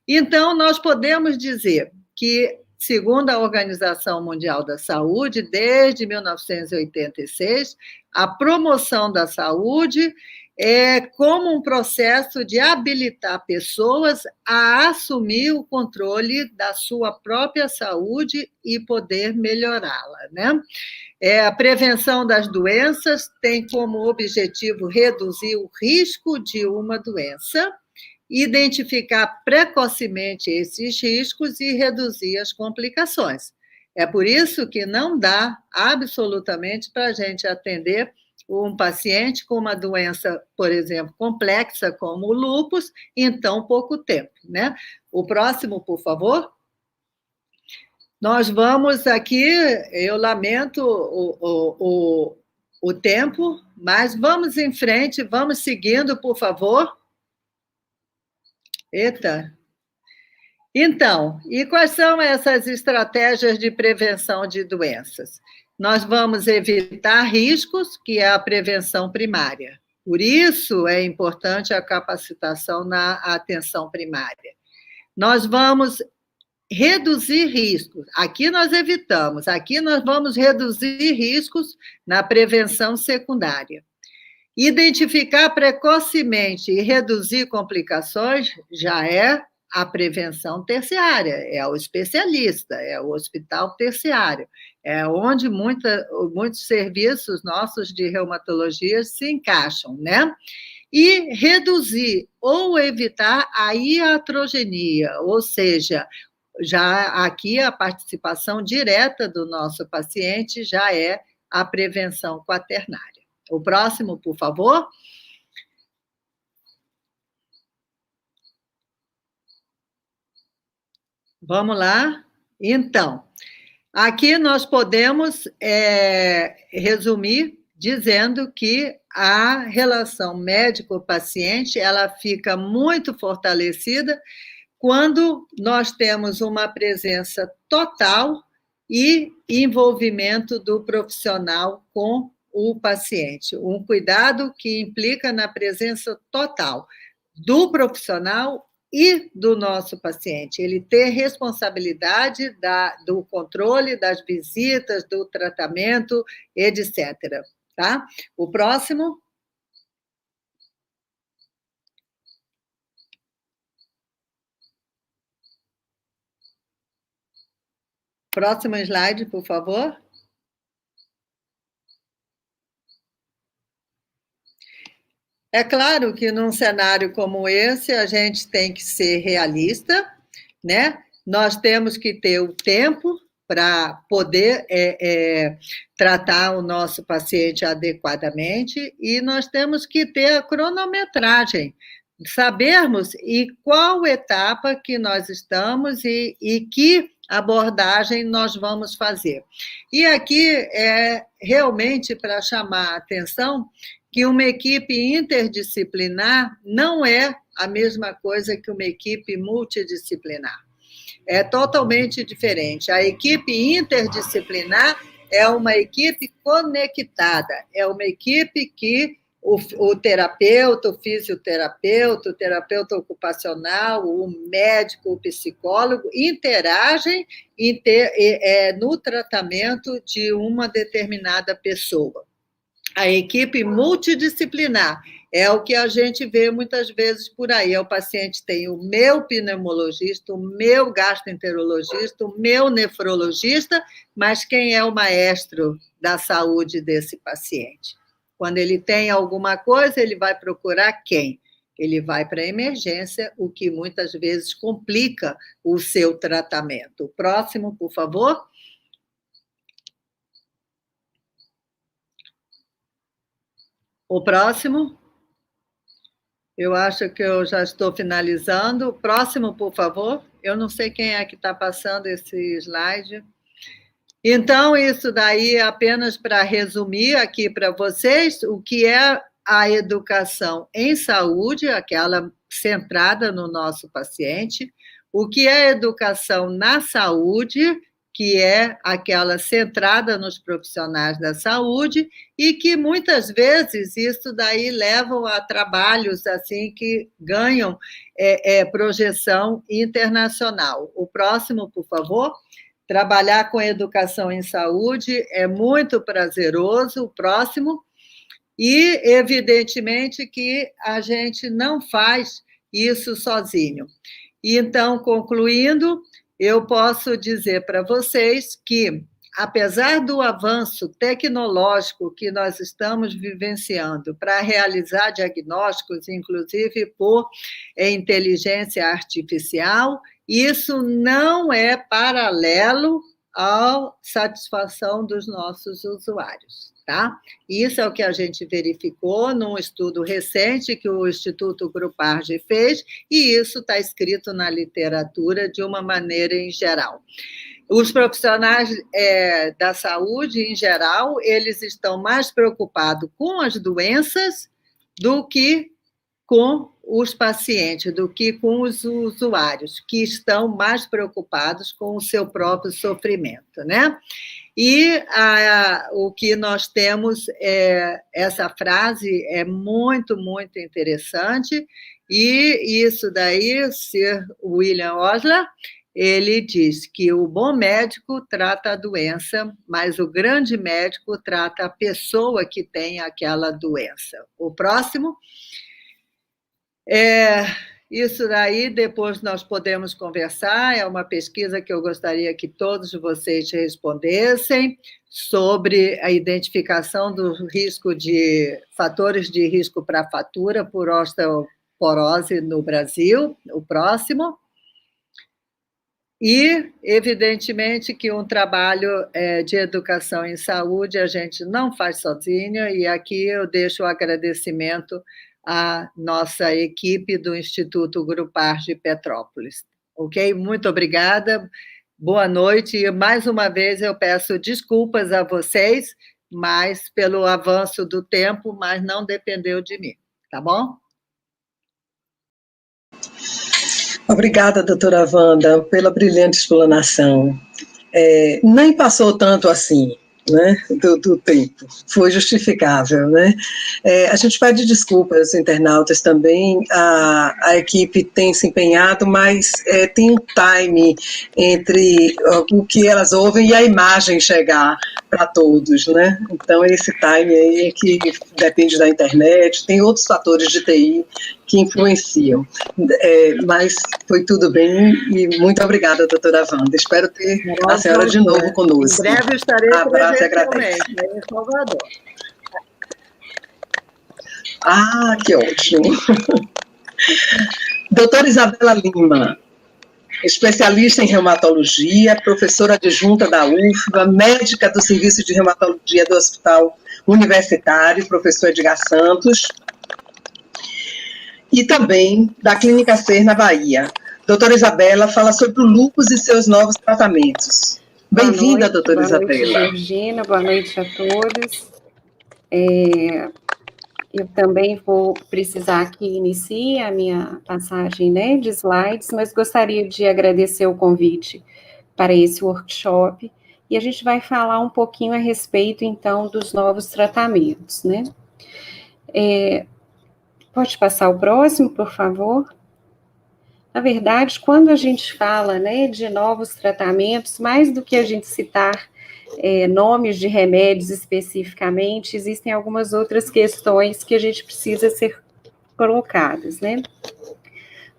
Então, nós podemos dizer que, segundo a Organização Mundial da Saúde, desde 1986, a promoção da saúde é como um processo de habilitar pessoas a assumir o controle da sua própria saúde e poder melhorá-la, né? A prevenção das doenças tem como objetivo reduzir o risco de uma doença, identificar precocemente esses riscos e reduzir as complicações. É por isso que não dá absolutamente para a gente atender um paciente com uma doença, por exemplo, complexa como o lúpus, em tão pouco tempo, né? O próximo, por favor. Nós vamos aqui, eu lamento o tempo, mas vamos em frente, vamos seguindo, por favor. Eita! Então, e quais são essas estratégias de prevenção de doenças? Nós vamos evitar riscos, que é a prevenção primária. Por isso é importante a capacitação na atenção primária. Nós vamos reduzir riscos. Aqui nós evitamos, aqui nós vamos reduzir riscos na prevenção secundária. Identificar precocemente e reduzir complicações já é a prevenção terciária, é o especialista, é o hospital terciário, é onde muitos serviços nossos de reumatologia se encaixam, né? E reduzir ou evitar a iatrogenia, ou seja, já aqui a participação direta do nosso paciente já é a prevenção quaternária. O próximo, por favor. Vamos lá? Então, aqui nós podemos resumir dizendo que a relação médico-paciente ela fica muito fortalecida quando nós temos uma presença total e envolvimento do profissional com o paciente. Um cuidado que implica na presença total do profissional e do nosso paciente. Ele ter responsabilidade do controle das visitas, do tratamento, etc. Tá? O próximo. Próximo slide, por favor. É claro que num cenário como esse, a gente tem que ser realista, né? Nós temos que ter o tempo para poder tratar o nosso paciente adequadamente e nós temos que ter a cronometragem, sabermos em qual etapa que nós estamos e que abordagem nós vamos fazer. E aqui é realmente para chamar a atenção que uma equipe interdisciplinar não é a mesma coisa que uma equipe multidisciplinar. é totalmente diferente. A equipe interdisciplinar é uma equipe conectada, é uma equipe que o terapeuta, o fisioterapeuta, o terapeuta ocupacional, o médico, o psicólogo interagem no tratamento de uma determinada pessoa. A equipe multidisciplinar é o que a gente vê muitas vezes por aí. O paciente tem o meu pneumologista, o meu gastroenterologista, o meu nefrologista, mas quem é o maestro da saúde desse paciente? Quando ele tem alguma coisa, ele vai procurar quem? Ele vai para a emergência, o que muitas vezes complica o seu tratamento. O próximo, por favor. O próximo. Eu acho que eu já estou finalizando. O próximo, por favor. Eu não sei quem é que está passando esse slide. Então, isso daí é apenas para resumir aqui para vocês o que é a educação em saúde, aquela centrada no nosso paciente, o que é a educação na saúde, que é aquela centrada nos profissionais da saúde, e que muitas vezes isso daí leva a trabalhos assim que ganham projeção internacional. O próximo, por favor. Trabalhar com educação em saúde é muito prazeroso. O próximo. E, evidentemente, que a gente não faz isso sozinho. E, então, concluindo, eu posso dizer para vocês que, apesar do avanço tecnológico que nós estamos vivenciando para realizar diagnósticos, inclusive por inteligência artificial, isso não é paralelo à satisfação dos nossos usuários, tá? Isso é o que a gente verificou num estudo recente que o Instituto Grupage fez, e isso está escrito na literatura de uma maneira em geral. Os profissionais da saúde, em geral, eles estão mais preocupados com as doenças do que com os pacientes, do que com os usuários, que estão mais preocupados com o seu próprio sofrimento, né? E o que nós temos essa frase é muito, muito interessante, e isso daí, Sir William Osler, ele diz que o bom médico trata a doença, mas o grande médico trata a pessoa que tem aquela doença. O próximo. Isso daí, depois nós podemos conversar, é uma pesquisa que eu gostaria que todos vocês respondessem sobre a identificação do risco de fatores de risco para fratura por osteoporose no Brasil. O próximo. E, evidentemente, que um trabalho de educação em saúde a gente não faz sozinho, e aqui eu deixo o agradecimento à nossa equipe do Instituto Grupage de Petrópolis. Ok? Muito obrigada, boa noite, e mais uma vez eu peço desculpas a vocês, mas pelo avanço do tempo, mas não dependeu de mim, tá bom? Obrigada, doutora Wanda, pela brilhante explanação. Nem passou tanto assim, né, do tempo, foi justificável, né? A gente pede desculpas aos internautas também, a equipe tem se empenhado, mas tem um time entre o que elas ouvem e a imagem chegar para todos, né? Então esse time aí é que depende da internet, tem outros fatores de TI que influenciam, mas foi tudo bem, e muito obrigada, doutora Wanda, espero ter a senhora de novo conosco. Em breve estarei presencialmente em Salvador. Que ótimo. Doutora Isabela Lima, especialista em reumatologia, professora adjunta da UFBA, médica do Serviço de Reumatologia do Hospital Universitário, professor Edgar Santos, e também da Clínica Ser, na Bahia. Doutora Isabela fala sobre o lúpus e seus novos tratamentos. Bem-vinda, doutora Isabela. Boa noite, Virgínia, boa noite a todos. Eu também vou precisar que inicie a minha passagem, né, de slides, mas gostaria de agradecer o convite para esse workshop, e a gente vai falar um pouquinho a respeito, então, dos novos tratamentos, né. Pode passar o próximo, por favor? Na verdade, quando a gente fala, né, de novos tratamentos, mais do que a gente citar nomes de remédios especificamente, existem algumas outras questões que a gente precisa ser colocadas, né?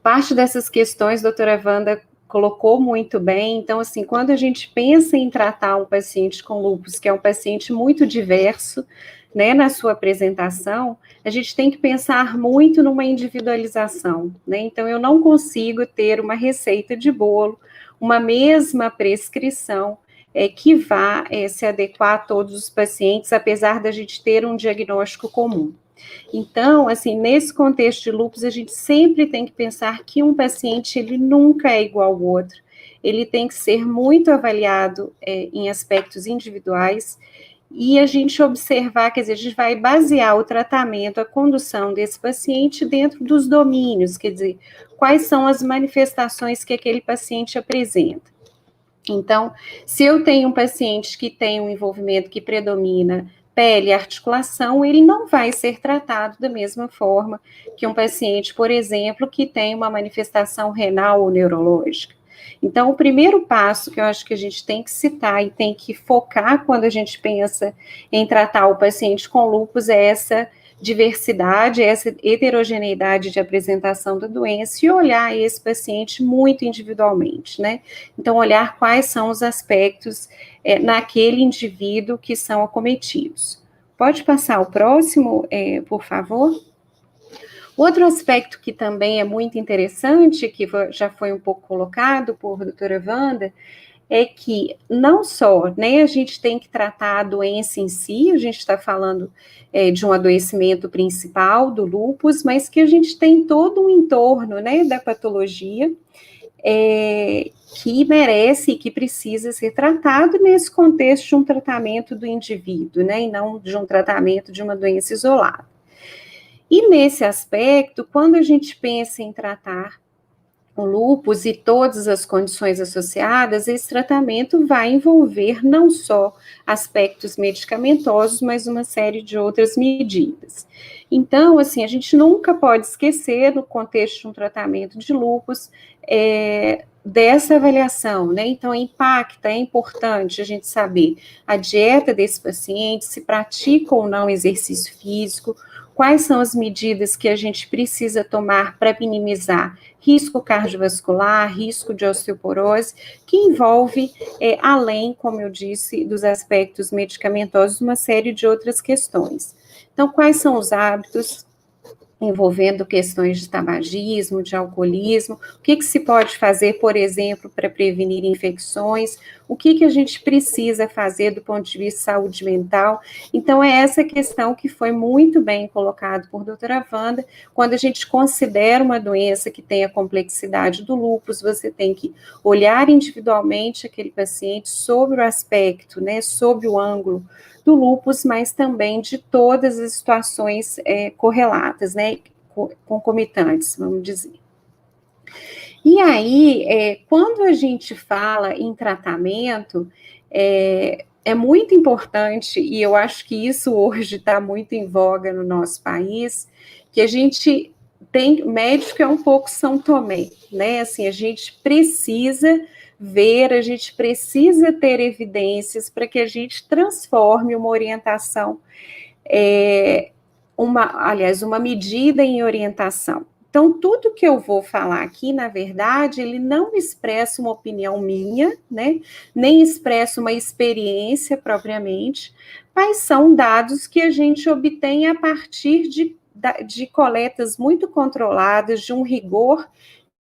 Parte dessas questões, a doutora Wanda colocou muito bem. Então, assim, quando a gente pensa em tratar um paciente com lúpus, que é um paciente muito diverso, né, na sua apresentação, a gente tem que pensar muito numa individualização, né? Então, eu não consigo ter uma receita de bolo, uma mesma prescrição que vá se adequar a todos os pacientes, apesar da gente ter um diagnóstico comum. Então, assim, nesse contexto de lúpus, a gente sempre tem que pensar que um paciente, ele nunca é igual ao outro, ele tem que ser muito avaliado em aspectos individuais, e a gente observar, quer dizer, a gente vai basear o tratamento, a condução desse paciente dentro dos domínios, quer dizer, quais são as manifestações que aquele paciente apresenta. Então, se eu tenho um paciente que tem um envolvimento que predomina pele e articulação, ele não vai ser tratado da mesma forma que um paciente, por exemplo, que tem uma manifestação renal ou neurológica. Então, o primeiro passo que eu acho que a gente tem que citar e tem que focar quando a gente pensa em tratar o paciente com lúpus é essa diversidade, essa heterogeneidade de apresentação da doença e olhar esse paciente muito individualmente, né? Então, olhar quais são os aspectos naquele indivíduo que são acometidos. Pode passar o próximo, por favor? Outro aspecto que também é muito interessante, que já foi um pouco colocado por doutora Wanda, é que não só, né, a gente tem que tratar a doença em si, a gente está falando de um adoecimento principal do lúpus, mas que a gente tem todo um entorno, né, da patologia que merece e que precisa ser tratado nesse contexto de um tratamento do indivíduo, né, e não de um tratamento de uma doença isolada. E nesse aspecto, quando a gente pensa em tratar o lúpus e todas as condições associadas, esse tratamento vai envolver não só aspectos medicamentosos, mas uma série de outras medidas. Então, assim, a gente nunca pode esquecer, no contexto de um tratamento de lúpus, dessa avaliação, né? Então, impacta, é importante a gente saber a dieta desse paciente, se pratica ou não exercício físico, quais são as medidas que a gente precisa tomar para minimizar risco cardiovascular, risco de osteoporose, que envolve, além, como eu disse, dos aspectos medicamentosos, uma série de outras questões. Então, quais são os hábitos envolvendo questões de tabagismo, de alcoolismo, o que se pode fazer, por exemplo, para prevenir infecções, o que a gente precisa fazer do ponto de vista de saúde mental. Então, é essa questão que foi muito bem colocado por doutora Wanda. Quando a gente considera uma doença que tem a complexidade do lúpus, você tem que olhar individualmente aquele paciente sobre o aspecto, né, sobre o ângulo do lúpus, mas também de todas as situações correlatas, né, concomitantes, vamos dizer. E aí, quando a gente fala em tratamento, é muito importante, e eu acho que isso hoje está muito em voga no nosso país, que a gente tem, médico é um pouco São Tomé, né, assim, a gente precisa ver, a gente precisa ter evidências para que a gente transforme uma orientação, uma medida em orientação. Então, tudo que eu vou falar aqui, na verdade, ele não expressa uma opinião minha, né, nem expressa uma experiência propriamente, mas são dados que a gente obtém a partir de coletas muito controladas, de um rigor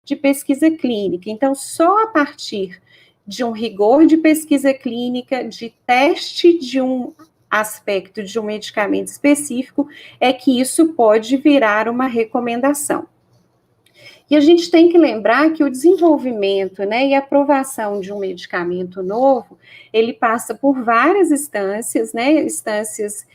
de pesquisa clínica. Então, só a partir de um rigor de pesquisa clínica, de teste de um aspecto de um medicamento específico, é que isso pode virar uma recomendação. E a gente tem que lembrar que o desenvolvimento, né, e aprovação de um medicamento novo, ele passa por várias instâncias, né, instâncias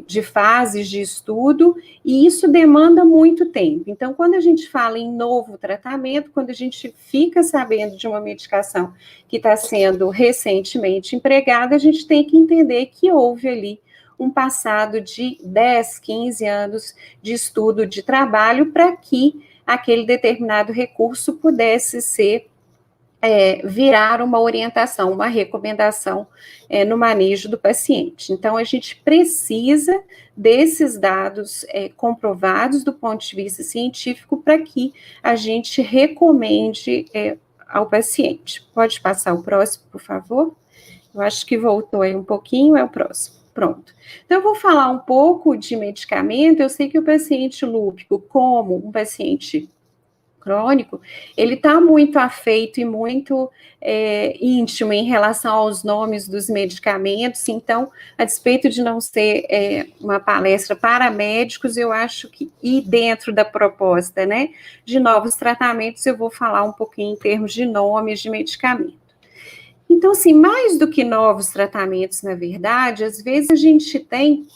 de fases de estudo, e isso demanda muito tempo. Então, quando a gente fala em novo tratamento, quando a gente fica sabendo de uma medicação que está sendo recentemente empregada, a gente tem que entender que houve ali um passado de 10, 15 anos de estudo, de trabalho, para que aquele determinado recurso pudesse ser virar uma orientação, uma recomendação no manejo do paciente. Então, a gente precisa desses dados comprovados do ponto de vista científico para que a gente recomende ao paciente. Pode passar o próximo, por favor? Eu acho que voltou aí um pouquinho, é o próximo. Pronto. Então, eu vou falar um pouco de medicamento. Eu sei que o paciente lúpico, como um paciente crônico, ele está muito afeito e muito íntimo em relação aos nomes dos medicamentos. Então, a despeito de não ser uma palestra para médicos, eu acho que, e dentro da proposta, né, de novos tratamentos, eu vou falar um pouquinho em termos de nomes de medicamento. Então, assim, mais do que novos tratamentos, na verdade, às vezes a gente tem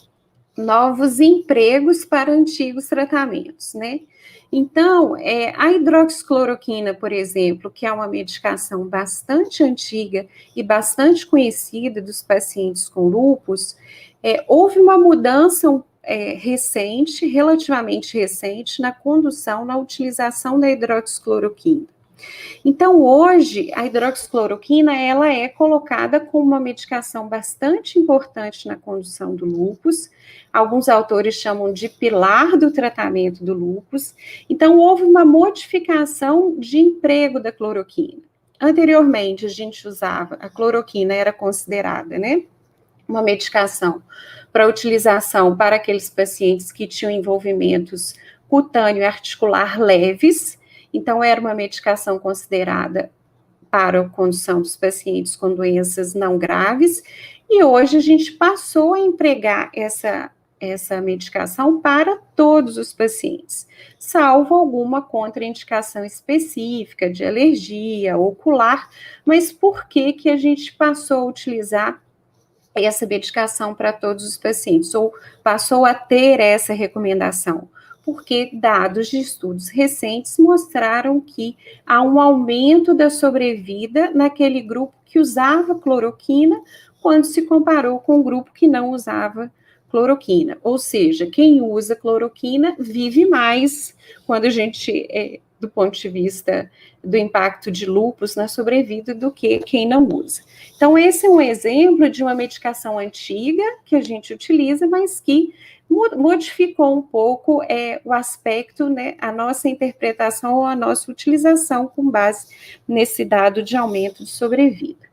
novos empregos para antigos tratamentos, né? Então, a hidroxicloroquina, por exemplo, que é uma medicação bastante antiga e bastante conhecida dos pacientes com lúpus, houve uma mudança recente, relativamente recente, na condução, na utilização da hidroxicloroquina. Então, hoje, a hidroxicloroquina, ela é colocada como uma medicação bastante importante na condução do lúpus. Alguns autores chamam de pilar do tratamento do lúpus. Então, houve uma modificação de emprego da cloroquina. Anteriormente, a gente usava, a cloroquina era considerada, né, uma medicação para utilização para aqueles pacientes que tinham envolvimentos cutâneo e articular leves. Então, era uma medicação considerada para a condução dos pacientes com doenças não graves, e hoje a gente passou a empregar essa medicação para todos os pacientes, salvo alguma contraindicação específica de alergia ocular. Mas por que a gente passou a utilizar essa medicação para todos os pacientes, ou passou a ter essa recomendação? Porque dados de estudos recentes mostraram que há um aumento da sobrevida naquele grupo que usava cloroquina, quando se comparou com o grupo que não usava cloroquina. Ou seja, quem usa cloroquina vive mais quando a gente, do ponto de vista do impacto de lúpus na sobrevida, do que quem não usa. Então, esse é um exemplo de uma medicação antiga que a gente utiliza, mas que modificou um pouco o aspecto, né, a nossa interpretação ou a nossa utilização com base nesse dado de aumento de sobrevida.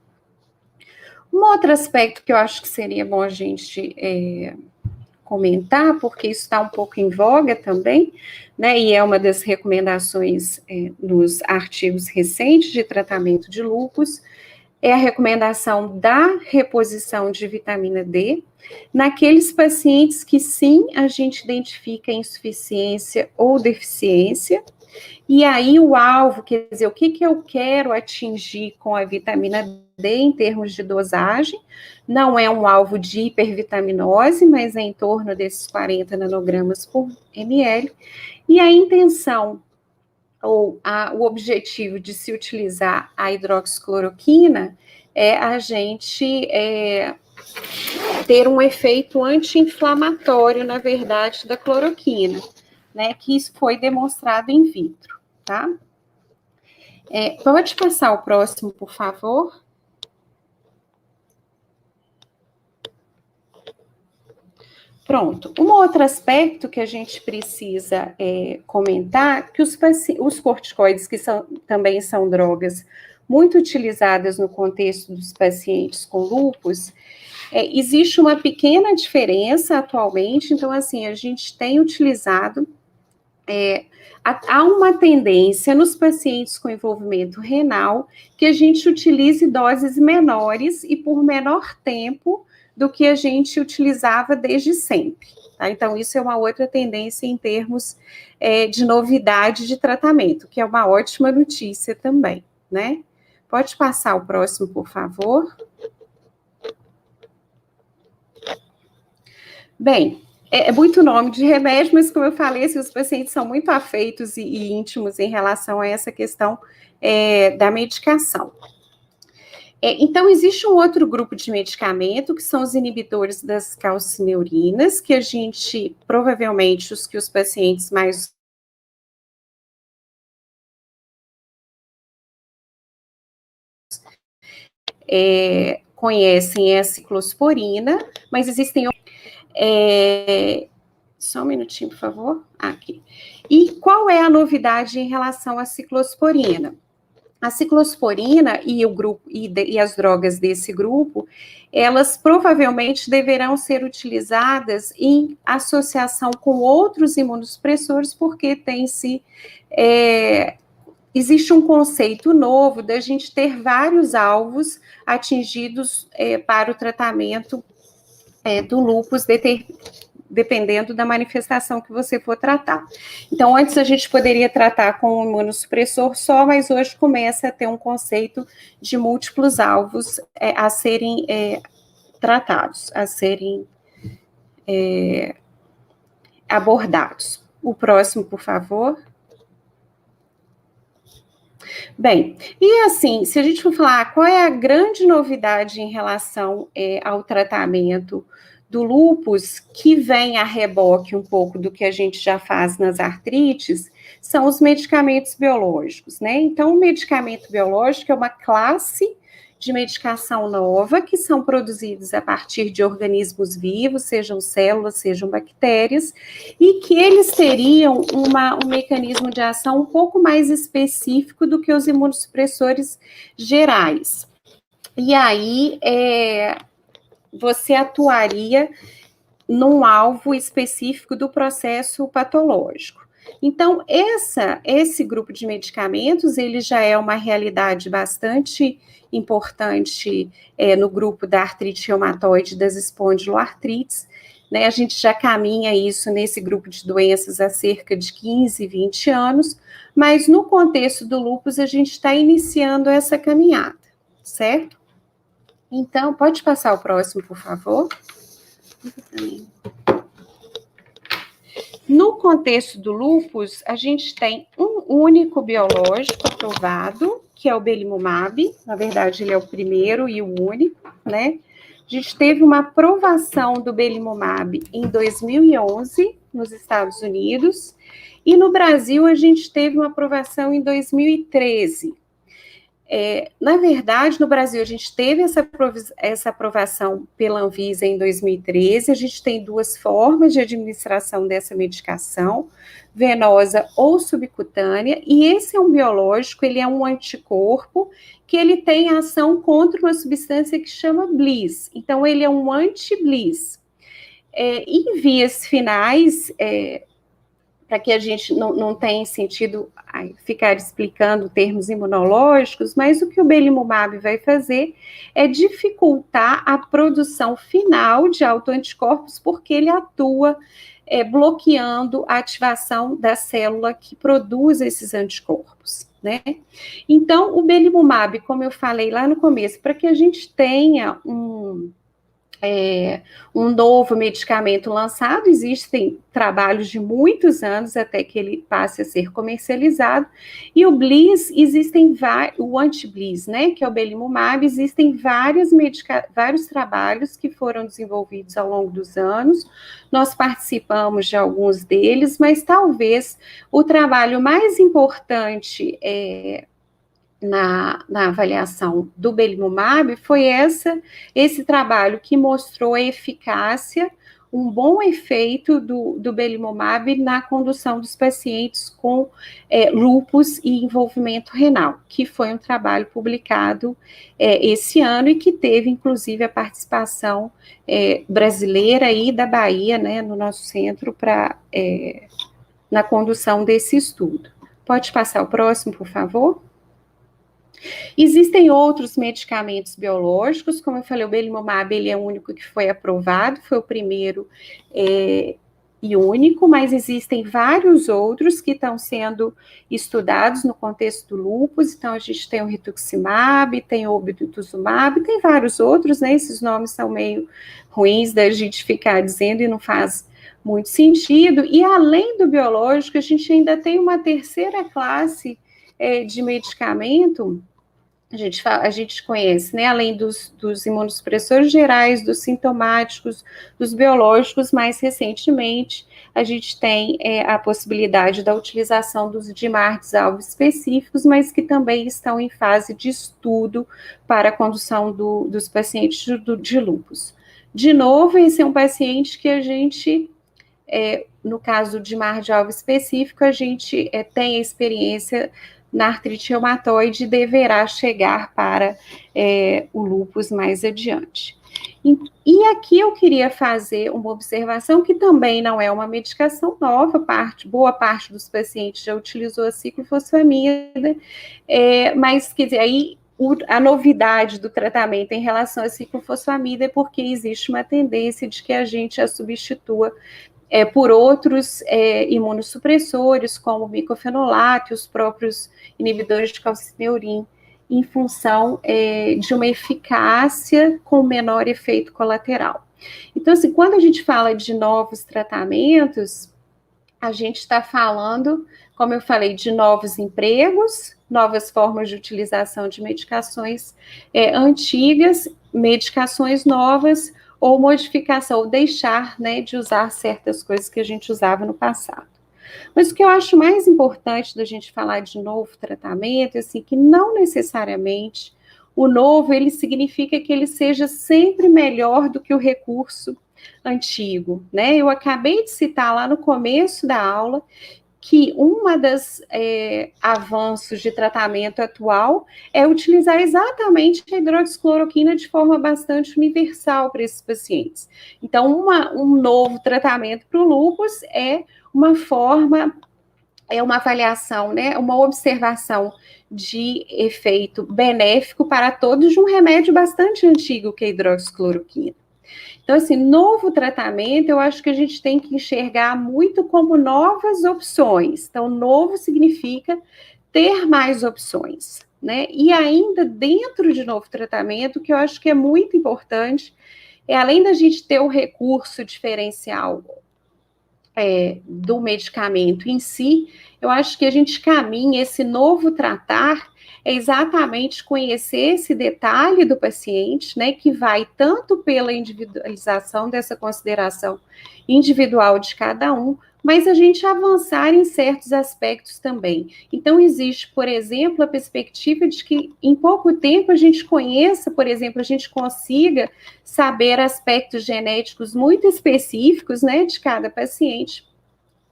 Um outro aspecto que eu acho que seria bom a gente comentar, porque isso está um pouco em voga também, né, e é uma das recomendações nos artigos recentes de tratamento de lúpus, é a recomendação da reposição de vitamina D naqueles pacientes que sim, a gente identifica insuficiência ou deficiência, e aí o alvo, quer dizer, o que eu quero atingir com a vitamina D em termos de dosagem, não é um alvo de hipervitaminose, mas é em torno desses 40 nanogramas por ml, e a intenção ou o objetivo de se utilizar a hidroxicloroquina é a gente ter um efeito anti-inflamatório, na verdade, da cloroquina, né, que isso foi demonstrado in vitro, tá? Pode passar o próximo, por favor? Pronto. Um outro aspecto que a gente precisa comentar, que os corticoides, que também são drogas muito utilizadas no contexto dos pacientes com lúpus, existe uma pequena diferença atualmente. Então, assim, a gente tem utilizado, há uma tendência nos pacientes com envolvimento renal que a gente utilize doses menores e por menor tempo do que a gente utilizava desde sempre, tá? Então, isso é uma outra tendência em termos de novidade de tratamento, que é uma ótima notícia também, né? Pode passar o próximo, por favor. Bem, é muito nome de remédio, mas como eu falei, assim, os pacientes são muito afeitos e íntimos em relação a essa questão da medicação. Então, existe um outro grupo de medicamento, que são os inibidores das calcineurinas, que a gente, provavelmente, os pacientes mais conhecem é a ciclosporina, mas existem só um minutinho, por favor. Aqui. E qual é a novidade em relação à ciclosporina? A ciclosporina e o grupo e as drogas desse grupo, elas provavelmente deverão ser utilizadas em associação com outros imunossupressores, porque existe um conceito novo da gente ter vários alvos atingidos para o tratamento do lúpus, dependendo da manifestação que você for tratar. Então, antes a gente poderia tratar com um imunossupressor só, mas hoje começa a ter um conceito de múltiplos alvos a serem tratados, a serem abordados. O próximo, por favor. Bem, e assim, se a gente for falar qual é a grande novidade em relação ao tratamento do lúpus, que vem a reboque um pouco do que a gente já faz nas artrites, são os medicamentos biológicos, né? Então, o medicamento biológico é uma classe de medicação nova que são produzidos a partir de organismos vivos, sejam células, sejam bactérias, e que eles teriam um mecanismo de ação um pouco mais específico do que os imunossupressores gerais. E aí, você atuaria num alvo específico do processo patológico. Então, esse grupo de medicamentos, ele já é uma realidade bastante importante no grupo da artrite reumatoide, das espondiloartrites, né? A gente já caminha isso nesse grupo de doenças há cerca de 15, 20 anos, mas no contexto do lúpus, a gente está iniciando essa caminhada, certo? Então, pode passar o próximo, por favor. No contexto do lúpus, a gente tem um único biológico aprovado, que é o belimumab. Na verdade, ele é o primeiro e o único, né? A gente teve uma aprovação do belimumab em 2011, nos Estados Unidos, e no Brasil a gente teve uma aprovação em 2013. Na verdade, no Brasil, a gente teve essa aprovação pela Anvisa em 2013, a gente tem duas formas de administração dessa medicação, venosa ou subcutânea, e esse é um biológico, ele é um anticorpo, que ele tem ação contra uma substância que chama BLyS, então ele é um anti-BLyS. Em vias finais, para que a gente não tenha sentido ficar explicando termos imunológicos, mas o que o belimumab vai fazer é dificultar a produção final de autoanticorpos, porque ele atua bloqueando a ativação da célula que produz esses anticorpos, né? Então, o belimumab, como eu falei lá no começo, para que a gente tenha um novo medicamento lançado, existem trabalhos de muitos anos até que ele passe a ser comercializado, e o BLyS, o anti-BLyS, né, que é o belimumab, existem vários trabalhos que foram desenvolvidos ao longo dos anos, nós participamos de alguns deles, mas talvez o trabalho mais importante na avaliação do belimumab foi esse trabalho que mostrou a eficácia, um bom efeito do belimumab na condução dos pacientes com lúpus e envolvimento renal, que foi um trabalho publicado esse ano e que teve, inclusive, a participação brasileira e da Bahia, né, no nosso centro, na condução desse estudo. Pode passar o próximo, por favor? Existem outros medicamentos biológicos, como eu falei, o belimumab, ele é o único que foi aprovado, foi o primeiro e único, mas existem vários outros que estão sendo estudados no contexto do lúpus. Então, a gente tem o rituximab, tem o obinutuzumab, tem vários outros, né? Esses nomes são meio ruins da gente ficar dizendo e não faz muito sentido. E além do biológico, a gente ainda tem uma terceira classe de medicamento. A gente conhece, né, além dos imunossupressores gerais, dos sintomáticos, dos biológicos, mais recentemente, a gente tem a possibilidade da utilização dos DMARDs-alvo específicos, mas que também estão em fase de estudo para a condução dos pacientes de lúpus. De novo, esse é um paciente que a gente, no caso do DMARD-alvo específico, a gente tem a experiência na artrite reumatoide, deverá chegar para o lúpus mais adiante. E aqui eu queria fazer uma observação que também não é uma medicação nova, boa parte dos pacientes já utilizou a ciclofosfamida, mas, quer dizer, aí a novidade do tratamento em relação à ciclofosfamida é porque existe uma tendência de que a gente a substitua por outros imunossupressores, como o micofenolato, os próprios inibidores de calcineurin, em função de uma eficácia com menor efeito colateral. Então, assim, quando a gente fala de novos tratamentos, a gente está falando, como eu falei, de novos empregos, novas formas de utilização de medicações antigas, medicações novas, ou modificação, ou deixar, né, de usar certas coisas que a gente usava no passado. Mas o que eu acho mais importante da gente falar de novo tratamento é assim, que não necessariamente o novo, ele significa que ele seja sempre melhor do que o recurso antigo, né? Eu acabei de citar lá no começo da aula que uma das avanços de tratamento atual é utilizar exatamente a hidroxicloroquina de forma bastante universal para esses pacientes. Então, um novo tratamento para o lúpus é uma forma, uma avaliação, né, uma observação de efeito benéfico para todos de um remédio bastante antigo que é a hidroxicloroquina. Então, assim, novo tratamento, eu acho que a gente tem que enxergar muito como novas opções. Então, novo significa ter mais opções, né? E ainda dentro de novo tratamento, que eu acho que é muito importante, além da gente ter o recurso diferencial do medicamento em si, eu acho que a gente caminha esse novo tratar exatamente conhecer esse detalhe do paciente, né, que vai tanto pela individualização dessa consideração individual de cada um, mas a gente avançar em certos aspectos também. Então, existe, por exemplo, a perspectiva de que em pouco tempo a gente conheça, por exemplo, a gente consiga saber aspectos genéticos muito específicos, né, de cada paciente,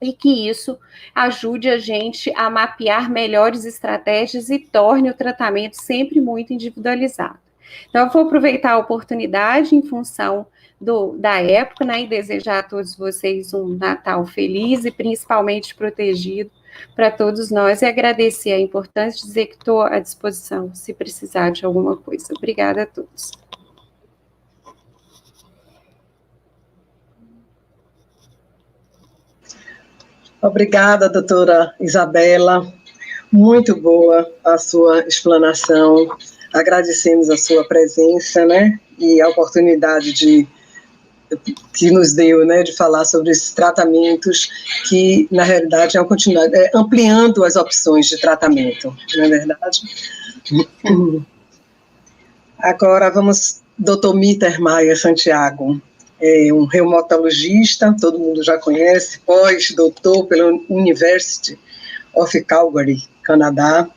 e que isso ajude a gente a mapear melhores estratégias e torne o tratamento sempre muito individualizado. Então, eu vou aproveitar a oportunidade em função da época, né, e desejar a todos vocês um Natal feliz e principalmente protegido para todos nós, e agradecer a importância, dizer que estou à disposição se precisar de alguma coisa. Obrigada a todos. Obrigada, doutora Isabela. Muito boa a sua explanação. Agradecemos a sua presença, né, e a oportunidade que nos deu, né, de falar sobre esses tratamentos que, na realidade, é uma continuidade, ampliando as opções de tratamento, não é verdade? Agora vamos, doutor Mittermeier Santiago, um reumatologista, todo mundo já conhece, pós-doutor pela University of Calgary, Canadá,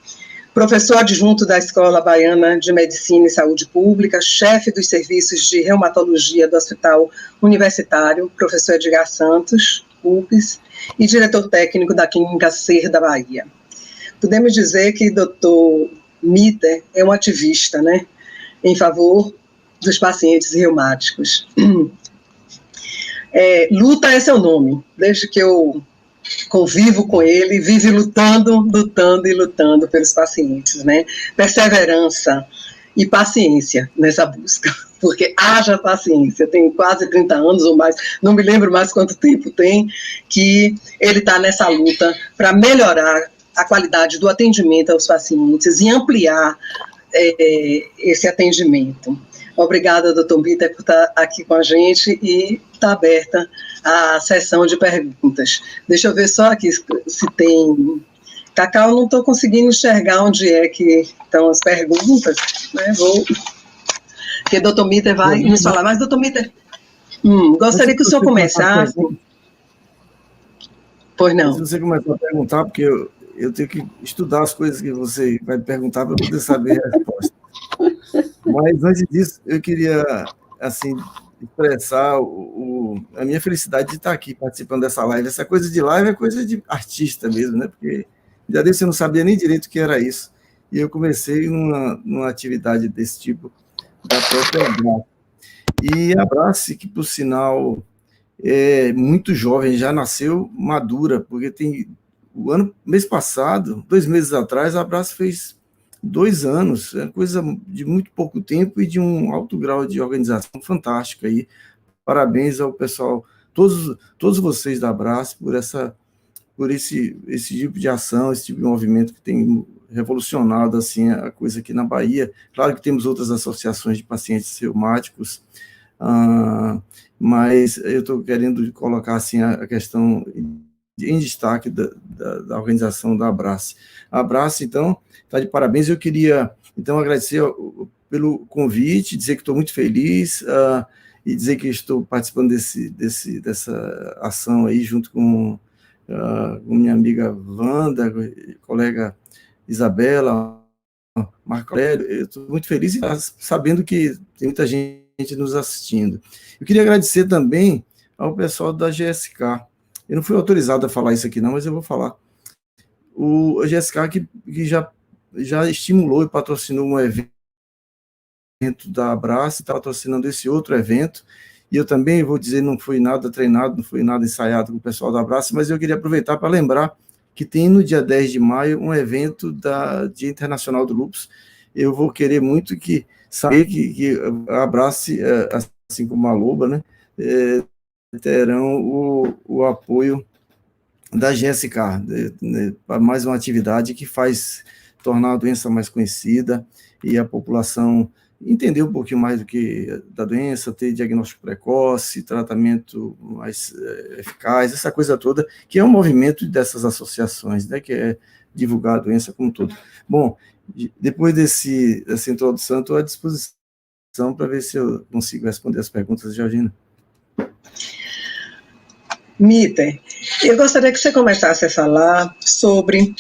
professor adjunto da Escola Baiana de Medicina e Saúde Pública, chefe dos serviços de reumatologia do Hospital Universitário, professor Edgar Santos, UPS, e diretor técnico da Clínica Ser da Bahia. Podemos dizer que Dr. Mitter é um ativista, né, em favor dos pacientes reumáticos. Luta é seu nome, desde que eu convivo com ele, vive lutando pelos pacientes, né? Perseverança e paciência nessa busca, porque haja paciência, tem quase 30 anos ou mais, não me lembro mais quanto tempo tem, que ele está nessa luta para melhorar a qualidade do atendimento aos pacientes e ampliar esse atendimento. Obrigada, doutor Mitter, por estar aqui com a gente e está aberta a sessão de perguntas. Deixa eu ver só aqui se tem... Cacau, não estou conseguindo enxergar onde é que estão as perguntas, né? Porque o doutor Mitter vai nos falar. Mas, doutor Mitter, gostaria que o senhor começasse. Pois não. Se você começar a perguntar, porque eu tenho que estudar as coisas que você vai perguntar para poder saber a resposta. Mas, antes disso, eu queria, assim, expressar a minha felicidade de estar aqui participando dessa live. Essa coisa de live é coisa de artista mesmo, né? Porque já desse eu não sabia nem direito o que era isso. E eu comecei numa atividade desse tipo da própria Abrace. E a Abrace, que por sinal é muito jovem, já nasceu madura, porque tem mês passado, 2 meses atrás, a Abrace fez 2 anos, é coisa de muito pouco tempo e de um alto grau de organização fantástico aí. Parabéns ao pessoal, todos vocês da Abrace por esse tipo de ação, esse tipo de movimento que tem revolucionado assim, a coisa aqui na Bahia. Claro que temos outras associações de pacientes reumáticos, mas eu estou querendo colocar assim, a questão em destaque da organização da Abrace. A Abrace, então, está de parabéns. Eu queria, então, agradecer pelo convite, dizer que estou muito feliz e dizer que estou participando dessa ação aí junto com minha amiga Wanda, colega Isabela, Marco Aurélio. Eu estou muito feliz sabendo que tem muita gente nos assistindo. Eu queria agradecer também ao pessoal da GSK. Eu não fui autorizado a falar isso aqui não, mas eu vou falar. A GSK que já estimulou e patrocinou um evento da Abrace, está patrocinando esse outro evento, e eu também vou dizer, não fui nada treinado, não fui nada ensaiado com o pessoal da Abrace, mas eu queria aproveitar para lembrar que tem no dia 10 de maio um evento da Dia Internacional do Lúpus. Eu vou querer muito saber que a Abrace, assim como a Loba, né, terão o apoio da GSK, para mais uma atividade que faz tornar a doença mais conhecida e a população entender um pouquinho mais da doença, ter diagnóstico precoce, tratamento mais eficaz, essa coisa toda, que é um movimento dessas associações, né, que é divulgar a doença como um todo. Bom, depois dessa introdução, estou à disposição para ver se eu consigo responder as perguntas, Georgina. Mitter, eu gostaria que você começasse a falar sobre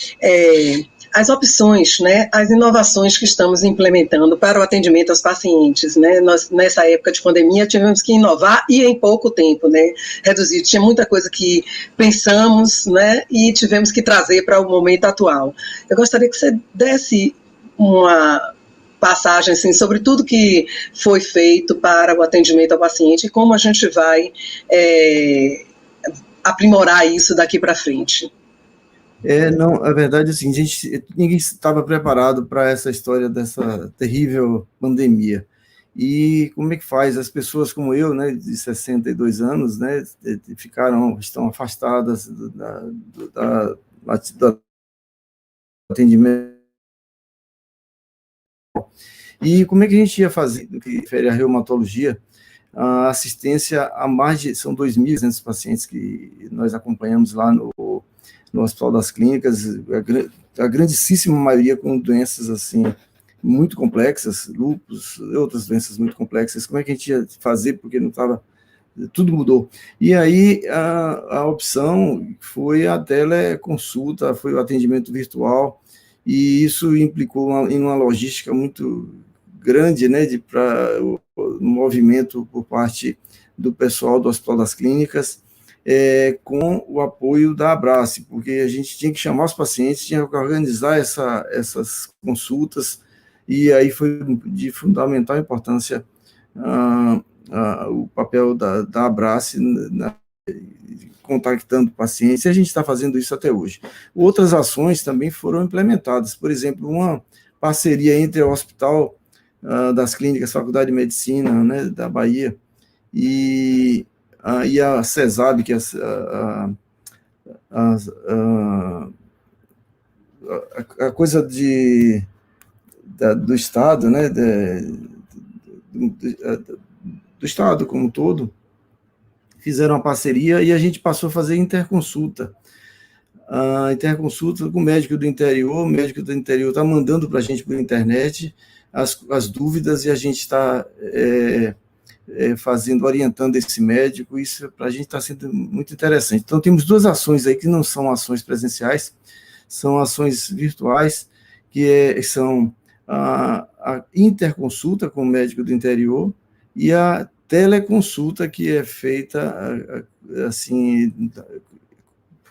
as opções, né, as inovações que estamos implementando para o atendimento aos pacientes, né? Nós, nessa época de pandemia, tivemos que inovar e em pouco tempo, né, reduzir. Tinha muita coisa que pensamos, né, e tivemos que trazer para o momento atual. Eu gostaria que você desse uma passagem assim, sobre tudo que foi feito para o atendimento ao paciente e como a gente vai aprimorar isso daqui para frente. Não, a verdade é assim, ninguém estava preparado para essa história dessa terrível pandemia. E como é que faz? As pessoas como eu, né, de 62 anos, né, estão afastadas do atendimento. E como é que a gente ia fazer, no que refere à reumatologia, a assistência a são 2.200 pacientes que nós acompanhamos lá no Hospital das Clínicas, a grandíssima maioria com doenças assim, muito complexas, lúpus, outras doenças muito complexas. Como é que a gente ia fazer, porque não estava... Tudo mudou. E aí a opção foi a teleconsulta, foi o atendimento virtual, e isso implicou em uma logística muito grande, né, para o movimento por parte do pessoal do Hospital das Clínicas, com o apoio da Abrace, porque a gente tinha que chamar os pacientes, tinha que organizar essas consultas, e aí foi de fundamental importância o papel da Abrace contactando pacientes, e a gente está fazendo isso até hoje. Outras ações também foram implementadas, por exemplo, uma parceria entre o Hospital das clínicas, Faculdade de Medicina, né, da Bahia, e a CESAB, que é a coisa do Estado, né, do Estado como um todo, fizeram uma parceria e a gente passou a fazer interconsulta. A interconsulta com o médico do interior, o médico do interior está mandando para a gente por internet as dúvidas e a gente está orientando esse médico. Isso para a gente está sendo muito interessante. Então, temos duas ações aí que não são ações presenciais, são ações virtuais, que são a interconsulta com o médico do interior e a teleconsulta, que é feita assim,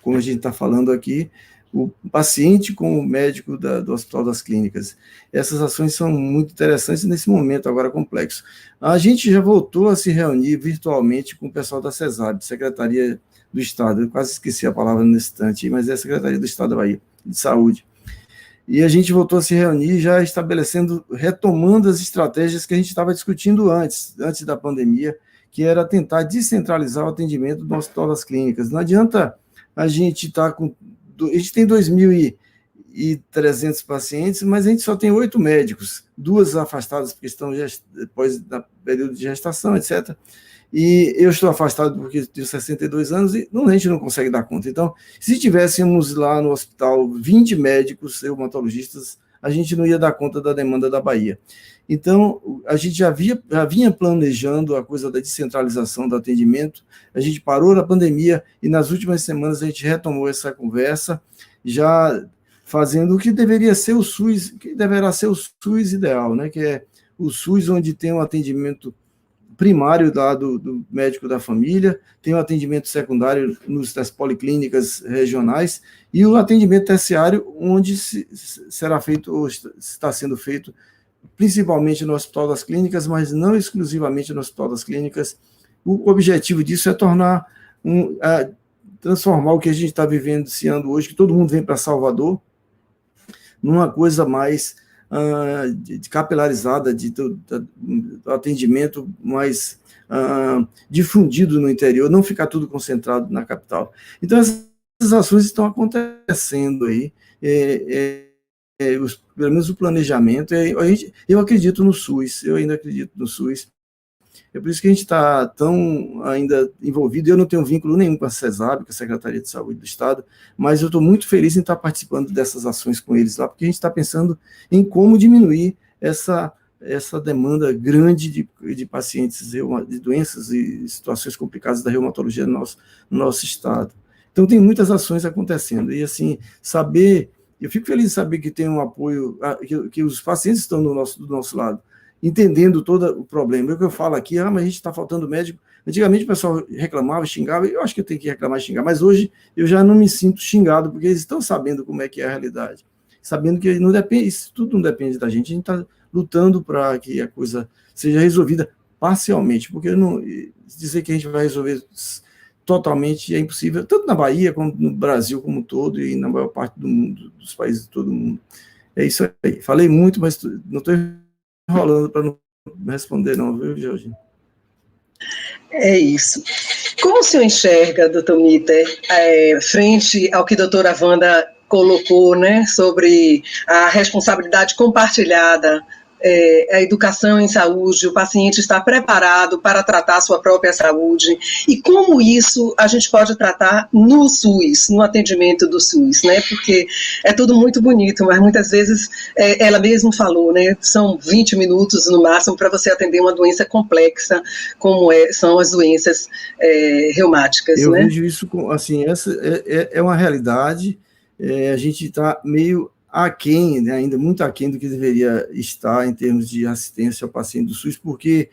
como a gente está falando aqui, o paciente com o médico do Hospital das Clínicas. Essas ações são muito interessantes nesse momento agora complexo. A gente já voltou a se reunir virtualmente com o pessoal da CESAB, Secretaria do Estado, eu quase esqueci a palavra no instante, mas é a Secretaria do Estado da Bahia, de Saúde. E a gente voltou a se reunir já estabelecendo, retomando as estratégias que a gente estava discutindo antes da pandemia, que era tentar descentralizar o atendimento do Hospital das Clínicas. Não adianta a gente estar com... A gente tem 2.300 pacientes, mas a gente só tem 8 médicos, 2 afastadas porque estão depois do período de gestação, etc. E eu estou afastado porque tenho 62 anos e a gente não consegue dar conta. Então, se tivéssemos lá no hospital 20 médicos reumatologistas, a gente não ia dar conta da demanda da Bahia. Então, a gente já vinha planejando a coisa da descentralização do atendimento, a gente parou na pandemia e nas últimas semanas a gente retomou essa conversa, já fazendo o que deveria ser o SUS, que deverá ser o SUS ideal, né? Que é o SUS onde tem um atendimento primário do médico da família, tem o atendimento secundário das policlínicas regionais e o atendimento terciário onde será feito, ou está sendo feito, principalmente no Hospital das Clínicas, mas não exclusivamente no Hospital das Clínicas. O objetivo disso é transformar o que a gente está vivenciando hoje, que todo mundo vem para Salvador, numa coisa mais capilarizada, do atendimento mais difundido no interior, não ficar tudo concentrado na capital. Então, essas ações estão acontecendo aí, pelo menos o planejamento. Eu acredito no SUS, eu ainda acredito no SUS. É por isso que a gente está tão ainda envolvido. Eu não tenho vínculo nenhum com a CESAB, com a Secretaria de Saúde do Estado, mas eu estou muito feliz em estar participando dessas ações com eles lá, porque a gente está pensando em como diminuir essa demanda grande de pacientes, de doenças e situações complicadas da reumatologia no nosso Estado. Então, tem muitas ações acontecendo. E, assim, eu fico feliz de saber que tem um apoio, que os pacientes estão do nosso lado, entendendo todo o problema. É o que eu falo aqui, mas a gente está faltando médico. Antigamente o pessoal reclamava, xingava, eu acho que eu tenho que reclamar e xingar, mas hoje eu já não me sinto xingado, porque eles estão sabendo como é que é a realidade, sabendo que não depende, isso tudo não depende da gente, a gente está lutando para que a coisa seja resolvida parcialmente, porque dizer que a gente vai resolver totalmente é impossível, tanto na Bahia, como no Brasil como um todo, e na maior parte do mundo, dos países de todo mundo. É isso aí. Falei muito, mas não estou enrolando para não responder não, viu, Jorginho? É isso. Como o senhor enxerga, doutor Mitter, frente ao que a doutora Wanda colocou, né, sobre a responsabilidade compartilhada, a educação em saúde, o paciente está preparado para tratar a sua própria saúde, e como isso a gente pode tratar no SUS, no atendimento do SUS, né? Porque é tudo muito bonito, mas muitas vezes, ela mesma falou, né? São 20 minutos no máximo para você atender uma doença complexa, como são as doenças reumáticas. Eu né? vejo isso, assim, essa é uma realidade, a gente está meio aquém, né, ainda muito aquém do que deveria estar em termos de assistência ao paciente do SUS, porque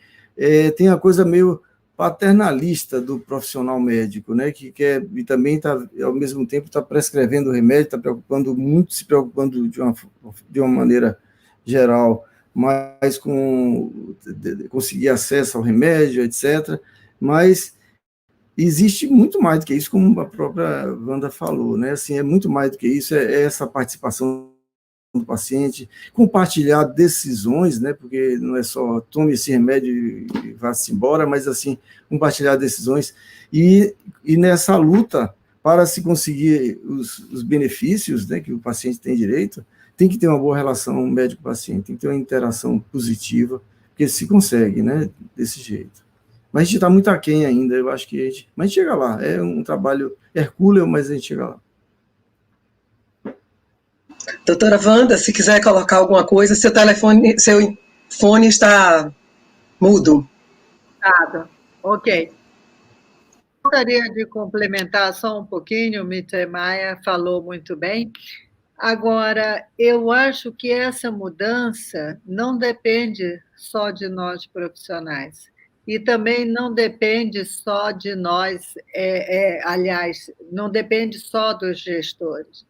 tem a coisa meio paternalista do profissional médico, né, que quer, e também está, ao mesmo tempo, está prescrevendo o remédio, está se preocupando de uma maneira geral, mas com conseguir acesso ao remédio, etc., mas existe muito mais do que isso, como a própria Wanda falou, né? Assim, é muito mais do que isso, é essa participação do paciente, compartilhar decisões, né, porque não é só tome esse remédio e vá-se embora, mas, assim, compartilhar decisões, e nessa luta, para se conseguir os benefícios, né, que o paciente tem direito, tem que ter uma boa relação médico-paciente, tem que ter uma interação positiva, porque se consegue, né, desse jeito. Mas a gente está muito aquém ainda, eu acho que mas a gente chega lá, é um trabalho hercúleo, mas a gente chega lá. Doutora Wanda, se quiser colocar alguma coisa, seu fone está mudo. Ok. Gostaria de complementar só um pouquinho, o Mittermeier falou muito bem. Agora, eu acho que essa mudança não depende só de nós profissionais, e também não depende só de nós, aliás, não depende só dos gestores.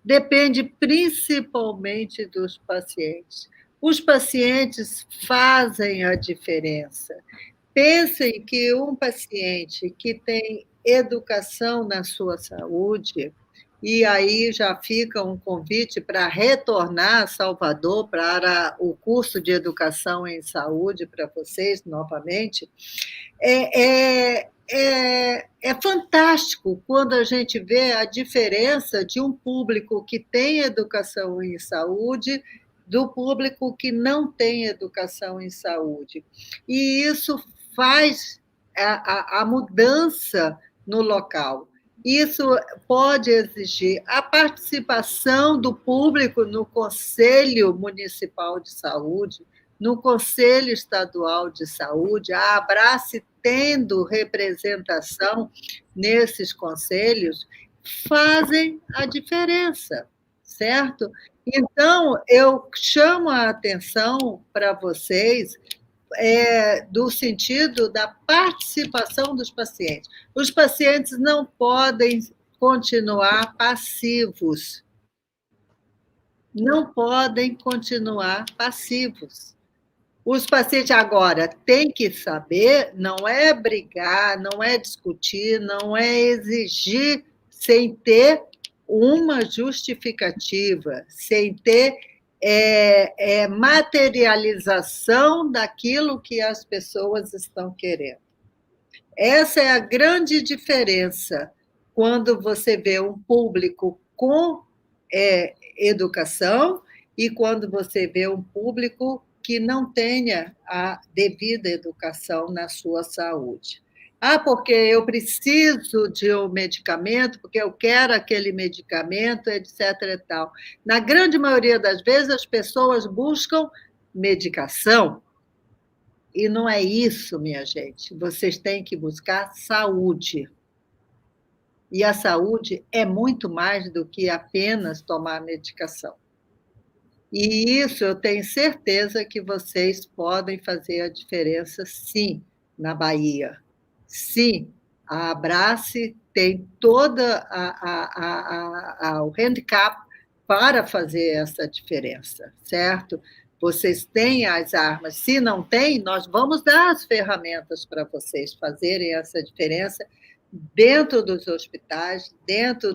Depende principalmente dos pacientes. Os pacientes fazem a diferença. Pensem que um paciente que tem educação na sua saúde, e aí já fica um convite para retornar a Salvador para o curso de educação em saúde para vocês novamente, é fantástico quando a gente vê a diferença de um público que tem educação em saúde do público que não tem educação em saúde. E isso faz a mudança no local. Isso pode exigir a participação do público no Conselho Municipal de Saúde, no Conselho Estadual de Saúde, a Abrace tendo representação nesses conselhos, fazem a diferença, certo? Então, eu chamo a atenção para vocês do sentido da participação dos pacientes. Os pacientes não podem continuar passivos. Não podem continuar passivos. Os pacientes agora têm que saber, não é brigar, não é discutir, não é exigir sem ter uma justificativa, sem ter materialização daquilo que as pessoas estão querendo. Essa é a grande diferença quando você vê um público com educação e quando você vê um público que não tenha a devida educação na sua saúde. Porque eu preciso de um medicamento, porque eu quero aquele medicamento, etc. e tal. Na grande maioria das vezes, as pessoas buscam medicação, e não é isso, minha gente. Vocês têm que buscar saúde. E a saúde é muito mais do que apenas tomar medicação. E isso eu tenho certeza que vocês podem fazer a diferença, sim, na Bahia. Sim, a Abrace tem toda o handicap para fazer essa diferença, certo? Vocês têm as armas. Se não tem, nós vamos dar as ferramentas para vocês fazerem essa diferença dentro dos hospitais, dentro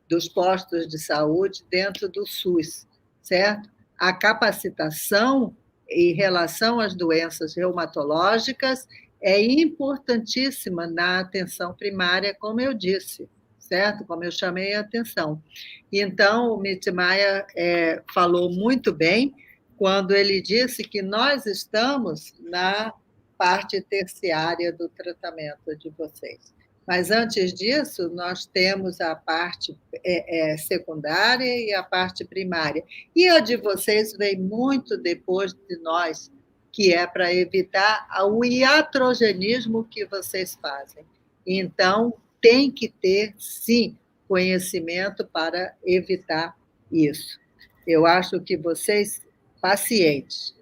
dos postos de saúde, dentro do SUS, certo? A capacitação em relação às doenças reumatológicas é importantíssima na atenção primária, como eu disse, certo? Como eu chamei a atenção. Então, o Mittermeier falou muito bem quando ele disse que nós estamos na parte terciária do tratamento de vocês. Mas, antes disso, nós temos a parte secundária e a parte primária. E a de vocês vem muito depois de nós, que é para evitar o iatrogenismo que vocês fazem. Então, tem que ter, sim, conhecimento para evitar isso. Eu acho que vocês, pacientes,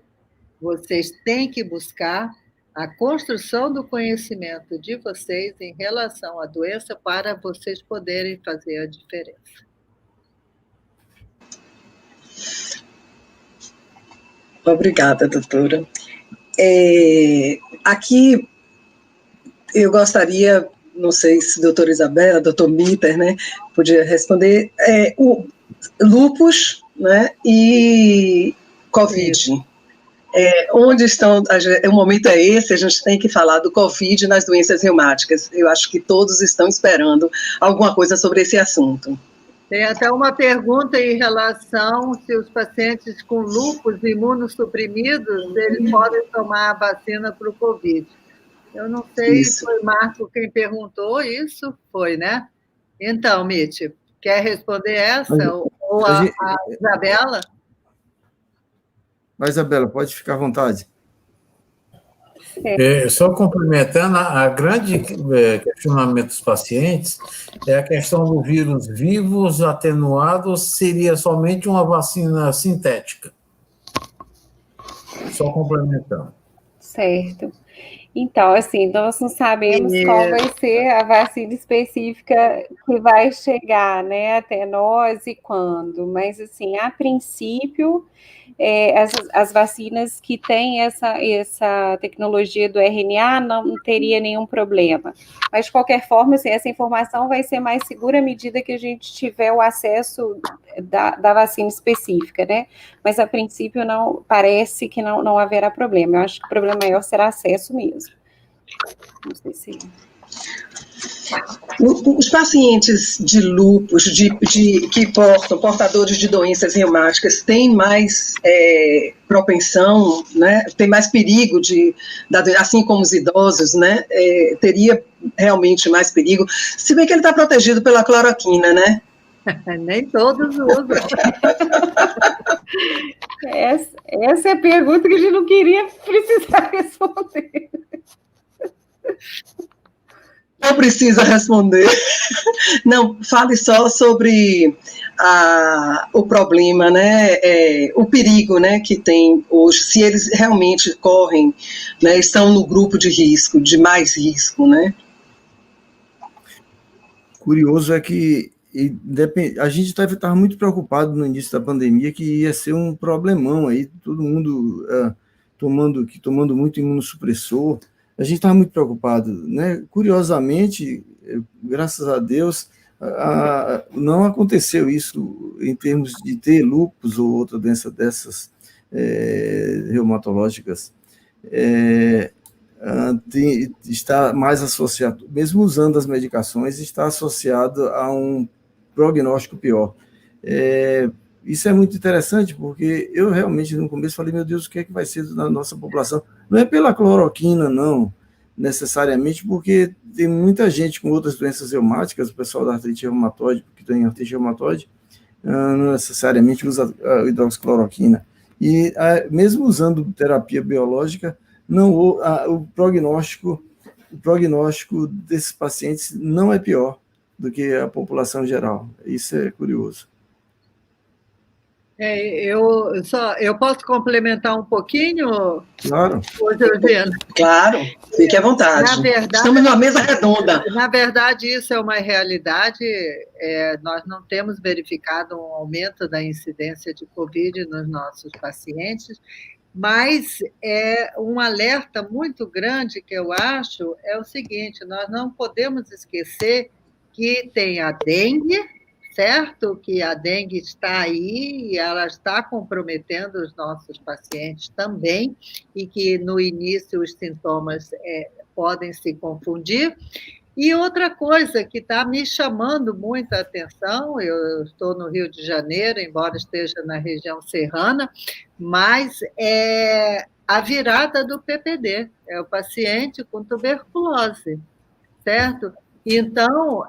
vocês têm que buscar a construção do conhecimento de vocês em relação à doença para vocês poderem fazer a diferença. Obrigada, doutora. Aqui, eu gostaria, não sei se a doutora Isabela, doutor Mitter, né, podia responder, o lúpus, né, e Covid. Onde estão, o momento é esse, a gente tem que falar do Covid nas doenças reumáticas. Eu acho que todos estão esperando alguma coisa sobre esse assunto. Tem até uma pergunta em relação se os pacientes com lúpus imunossuprimidos, eles podem tomar a vacina para o Covid. Eu não sei se foi Marco quem perguntou isso, foi, né? Então, Mitch, quer responder essa? Ou a Isabela? Mas, Isabela, pode ficar à vontade. Só complementando, a grande questionamento dos pacientes é a questão do vírus vivos atenuados, seria somente uma vacina sintética. Só complementando. Certo. Então, assim, nós não sabemos qual vai ser a vacina específica que vai chegar, né, até nós e quando, mas, assim, a princípio, as vacinas que têm essa tecnologia do RNA não teria nenhum problema. Mas, de qualquer forma, assim, essa informação vai ser mais segura à medida que a gente tiver o acesso da vacina específica, né? Mas, a princípio, não parece que não haverá problema. Eu acho que o problema maior será acesso mesmo. Não sei se... Os pacientes de lúpus, que portadores de doenças reumáticas, têm mais propensão, né, tem mais perigo, assim como os idosos, né, teria realmente mais perigo, se bem que ele está protegido pela cloroquina, né? Nem todos usam. Essa é a pergunta que a gente não queria precisar responder. Não precisa responder. Não, fale só sobre o problema, né, o perigo, né, que tem hoje, se eles realmente correm, né, estão no grupo de risco, de mais risco, né? Curioso é que a gente estava muito preocupado no início da pandemia que ia ser um problemão aí, todo mundo tomando muito imunossupressor. A gente estava muito preocupado, né? Curiosamente, graças a Deus, não aconteceu isso em termos de ter lúpus ou outra doença dessas reumatológicas. Está mais associado, mesmo usando as medicações, está associado a um prognóstico pior. Isso é muito interessante, porque eu realmente, no começo, falei, meu Deus, o que é que vai ser da nossa população? Não é pela cloroquina, não, necessariamente, porque tem muita gente com outras doenças reumáticas, o pessoal da artrite reumatoide, que tem artrite reumatoide, não necessariamente usa a hidroxicloroquina. E mesmo usando terapia biológica, o prognóstico desses pacientes não é pior do que a população geral. Isso é curioso. Eu posso complementar um pouquinho? Claro. Georgina? Claro, fique à vontade. Estamos numa mesa redonda. Na verdade, isso é uma realidade. Nós não temos verificado um aumento da incidência de Covid nos nossos pacientes, mas um alerta muito grande que eu acho é o seguinte: nós não podemos esquecer que tem a dengue, certo? Que a dengue está aí e ela está comprometendo os nossos pacientes também, e que no início os sintomas podem se confundir. E outra coisa que está me chamando muita atenção, eu estou no Rio de Janeiro, embora esteja na região serrana, mas é a virada do PPD, é o paciente com tuberculose, certo? Então,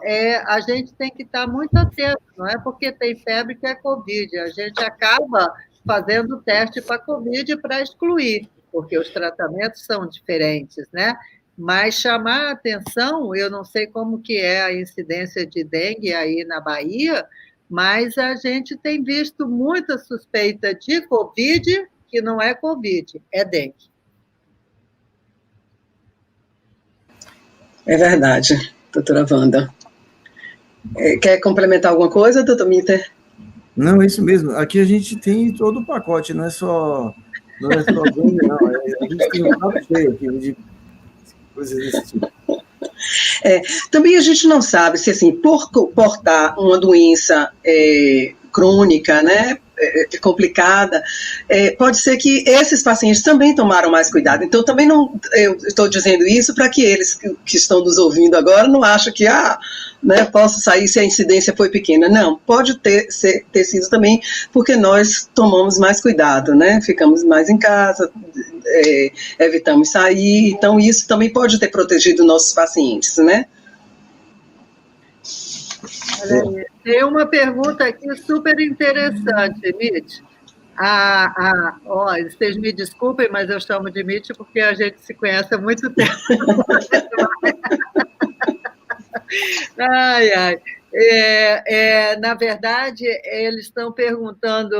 a gente tem que estar muito atento, não é porque tem febre que é Covid, a gente acaba fazendo teste para Covid para excluir, porque os tratamentos são diferentes, né? Mas chamar a atenção, eu não sei como que é a incidência de dengue aí na Bahia, mas a gente tem visto muita suspeita de Covid, que não é Covid, é dengue. É verdade, doutora Wanda. Quer complementar alguma coisa, doutor Mitter? Não, é isso mesmo. Aqui a gente tem todo o pacote, não é só dengue, não. A gente tem um pacote cheio aqui de coisas desse tipo. Também a gente não sabe se, assim, por portar uma doença crônica, né, complicada, pode ser que esses pacientes também tomaram mais cuidado. Então, também não, eu estou dizendo isso para que eles que estão nos ouvindo agora não achem que, né, posso sair se a incidência foi pequena. Não, pode ter sido também porque nós tomamos mais cuidado, né? Ficamos mais em casa, evitamos sair, então isso também pode ter protegido nossos pacientes, né? Olha, tem uma pergunta aqui super interessante, Mitch. Vocês me desculpem, mas eu chamo de Mitch porque a gente se conhece há muito tempo. Ai, ai. Na verdade, eles estão perguntando,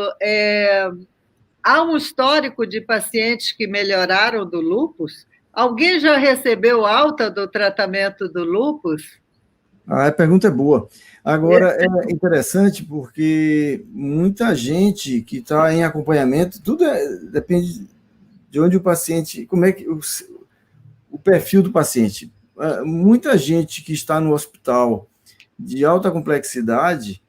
há um histórico de pacientes que melhoraram do lúpus? Alguém já recebeu alta do tratamento do lúpus? A pergunta é boa. Agora, é interessante porque muita gente que está em acompanhamento, tudo depende de onde o paciente, como é que o perfil do paciente. Muita gente que está no hospital de alta complexidade,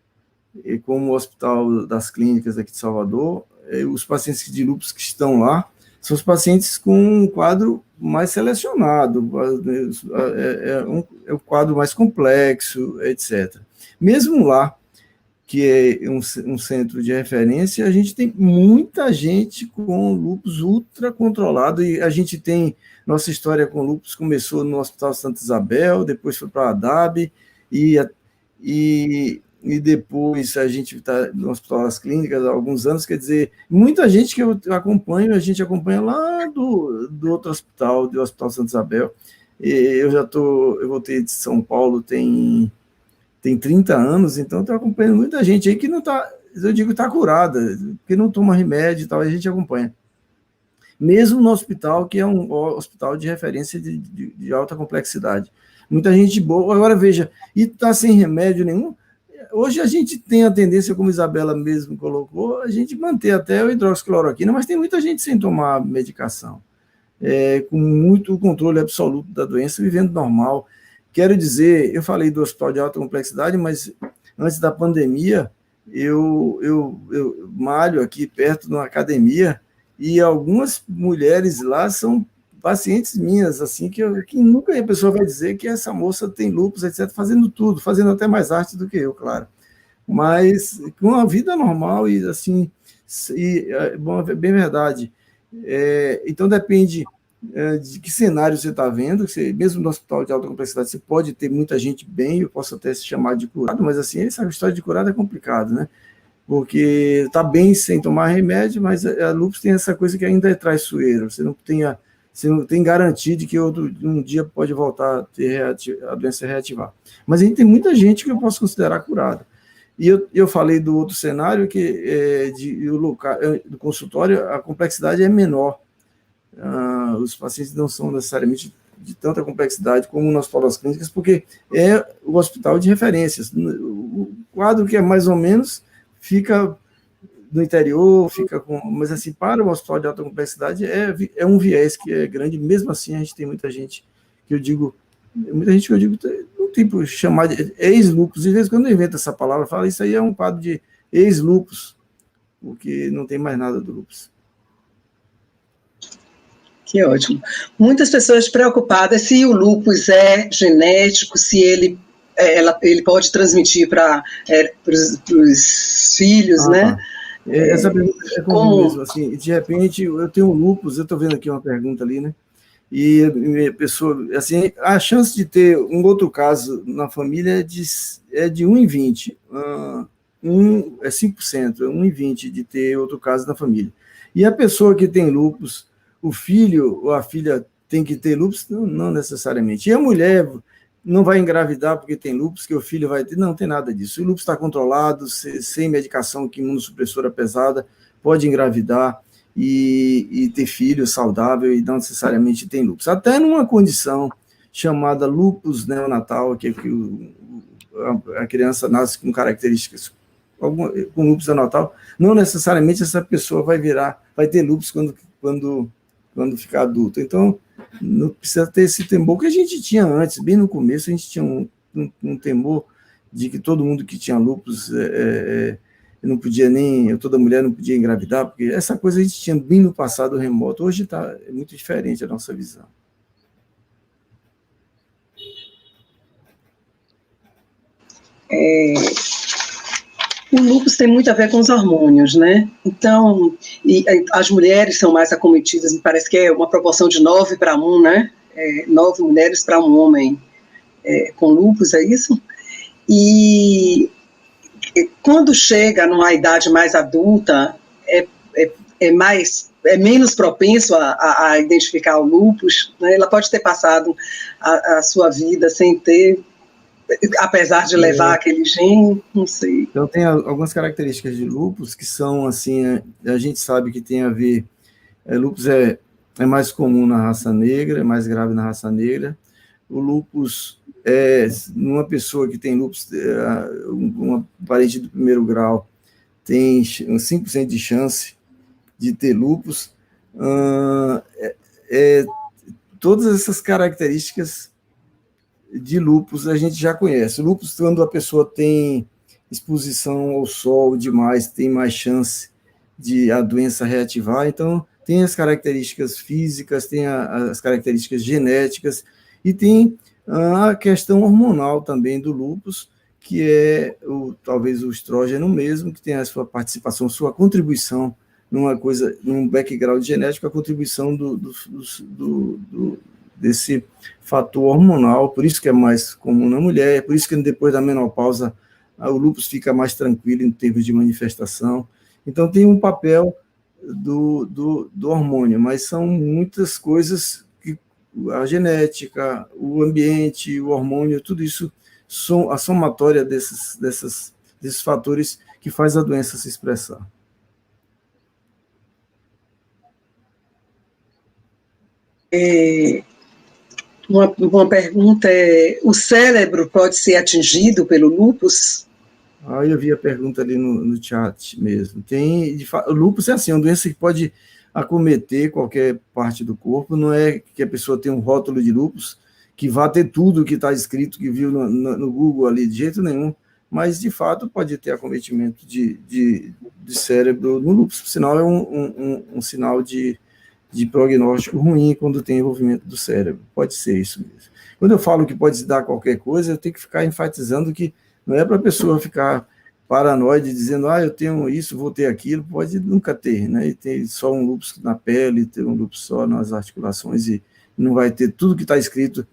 como o Hospital das Clínicas aqui de Salvador, os pacientes de lúpus que estão lá são os pacientes com um quadro mais selecionado, é um quadro mais complexo, etc. Mesmo lá, que é um centro de referência, a gente tem muita gente com lúpus ultra controlado, e a gente tem, nossa história com lúpus começou no Hospital Santa Isabel, depois foi para a ADAB, e depois a gente está no Hospital das Clínicas há alguns anos, quer dizer, muita gente que eu acompanho, a gente acompanha lá do outro hospital, do Hospital Santa Isabel. Eu voltei de São Paulo tem 30 anos, então estou acompanhando muita gente aí que não está, eu digo, está curada, que não toma remédio e tal, a gente acompanha. Mesmo no hospital, que é um hospital de referência de alta complexidade. Muita gente boa, agora veja, e está sem remédio nenhum. Hoje a gente tem a tendência, como a Isabela mesmo colocou, a gente manter até o hidroxicloroquina, mas tem muita gente sem tomar medicação, com muito controle absoluto da doença, vivendo normal. Quero dizer, eu falei do hospital de alta complexidade, mas antes da pandemia, eu malho aqui perto de uma academia, e algumas mulheres lá são pacientes minhas, assim, que nunca a pessoa vai dizer que essa moça tem lúpus, etc., fazendo tudo, fazendo até mais arte do que eu, claro. Mas com a vida normal e, assim, bom, é bem verdade. Então, depende de que cenário você está vendo, mesmo no hospital de alta complexidade, você pode ter muita gente bem, eu posso até se chamar de curado, mas, assim, essa história de curado é complicado, né? Porque está bem sem tomar remédio, mas a lúpus tem essa coisa que ainda é traiçoeira, você não tem garantia de que um dia pode voltar a ter a doença reativar. Mas a gente tem muita gente que eu posso considerar curada. E eu falei do outro cenário, que do consultório, a complexidade é menor. Os pacientes não são necessariamente de tanta complexidade como no Hospital das Clínicas, porque é o hospital de referências. O quadro que é mais ou menos fica no interior, mas assim, para o hospital de alta complexidade é um viés que é grande, mesmo assim a gente tem muita gente que eu digo, não tem por chamar de ex-lúpus, de vez em quando eu invento essa palavra, fala, isso aí é um quadro de ex-lúpus, porque não tem mais nada do lúpus. Que ótimo. Muitas pessoas preocupadas se o lúpus é genético, se ele pode transmitir para os filhos, né? Essa pergunta é comum mesmo, assim, de repente eu tenho um lúpus, eu estou vendo aqui uma pergunta ali, né? E a pessoa, assim, a chance de ter um outro caso na família é de 1 em 20, é 5%, é 1 em 20 de ter outro caso na família. E a pessoa que tem lúpus, o filho ou a filha tem que ter lúpus? Não necessariamente. E a mulher não vai engravidar porque tem lúpus, que o filho vai ter, não tem nada disso. O lúpus está controlado, sem medicação que imunossupressora pesada, pode engravidar e ter filho saudável e não necessariamente tem lúpus. Até numa condição chamada lúpus neonatal, que a criança nasce com características com lúpus neonatal, não necessariamente essa pessoa vai ter lúpus quando ficar adulto. Então, não precisa ter esse temor que a gente tinha antes, bem no começo, a gente tinha um temor de que todo mundo que tinha lúpus não podia nem, toda mulher não podia engravidar, porque essa coisa a gente tinha bem no passado remoto. Hoje está muito diferente a nossa visão. O lúpus tem muito a ver com os hormônios, né? Então, as mulheres são mais acometidas, me parece que é uma proporção de 9 para 1, né? 9 mulheres para um homem com lúpus, é isso? E quando chega numa idade mais adulta, é menos propenso a identificar o lúpus, né? Ela pode ter passado a sua vida sem ter, apesar de levar aquele gene, não sei. Então, tem algumas características de lúpus que são, assim, a gente sabe que tem a ver, lúpus é mais comum na raça negra, é mais grave na raça negra. O lúpus, numa pessoa que tem lúpus, uma parente do primeiro grau, tem 5% de chance de ter lúpus. Todas essas características de lúpus a gente já conhece. O lúpus, quando a pessoa tem exposição ao sol demais, tem mais chance de a doença reativar. Então, tem as características físicas, tem as características genéticas e tem a questão hormonal também do lúpus, que é talvez o estrógeno mesmo, que tem a sua participação, sua contribuição num background genético, a contribuição desse fator hormonal, por isso que é mais comum na mulher, por isso que depois da menopausa o lúpus fica mais tranquilo em termos de manifestação. Então tem um papel do hormônio, mas são muitas coisas que a genética, o ambiente, o hormônio, tudo isso, a somatória desses fatores que faz a doença se expressar. Uma pergunta o cérebro pode ser atingido pelo lúpus? Eu vi a pergunta ali no chat mesmo. O lúpus é assim, uma doença que pode acometer qualquer parte do corpo, não é que a pessoa tem um rótulo de lúpus, que vá ter tudo que está escrito, que viu no Google ali, de jeito nenhum, mas, de fato, pode ter acometimento de cérebro no lúpus, sinal é um sinal de prognóstico ruim quando tem envolvimento do cérebro. Pode ser isso mesmo. Quando eu falo que pode se dar qualquer coisa, eu tenho que ficar enfatizando que não é para a pessoa ficar paranoide, dizendo, eu tenho isso, vou ter aquilo, pode nunca ter, né? E ter só um lúpus na pele, ter um lúpus só nas articulações, e não vai ter tudo que está escrito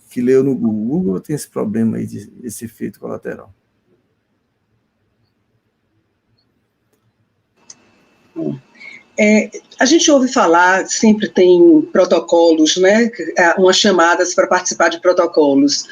que leu no Google. O Google tem esse problema aí, esse efeito colateral. A gente ouve falar, sempre tem protocolos, né, umas chamadas para participar de protocolos.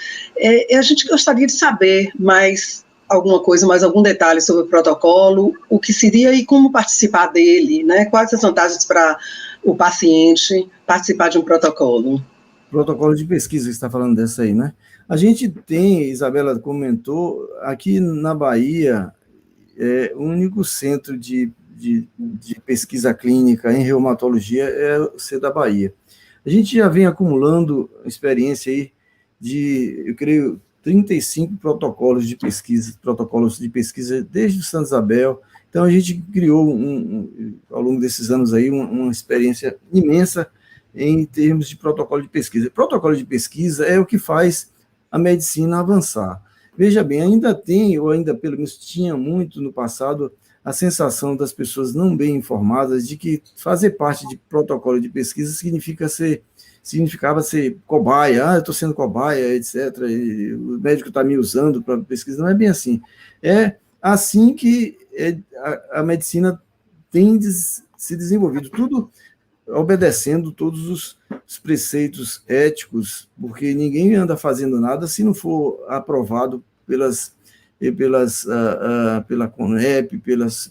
A gente gostaria de saber mais alguma coisa, mais algum detalhe sobre o protocolo, o que seria e como participar dele, né? Quais as vantagens para o paciente participar de um protocolo? Protocolo de pesquisa, você está falando dessa aí, né? A gente tem, Isabela comentou, aqui na Bahia, o único centro de pesquisa clínica em reumatologia é o C da Bahia. A gente já vem acumulando experiência aí eu creio, 35 protocolos de pesquisa desde o Santa Isabel. Então, a gente criou, ao longo desses anos aí, uma experiência imensa em termos de protocolo de pesquisa. Protocolo de pesquisa é o que faz a medicina avançar. Veja bem, ainda tem, ou ainda pelo menos tinha muito no passado, a sensação das pessoas não bem informadas de que fazer parte de protocolo de pesquisa significava ser cobaia, eu estou sendo cobaia, etc., e o médico está me usando para pesquisa. Não é bem assim. É assim que a medicina tem se desenvolvido, tudo obedecendo todos os preceitos éticos, porque ninguém anda fazendo nada se não for aprovado pela CONEP,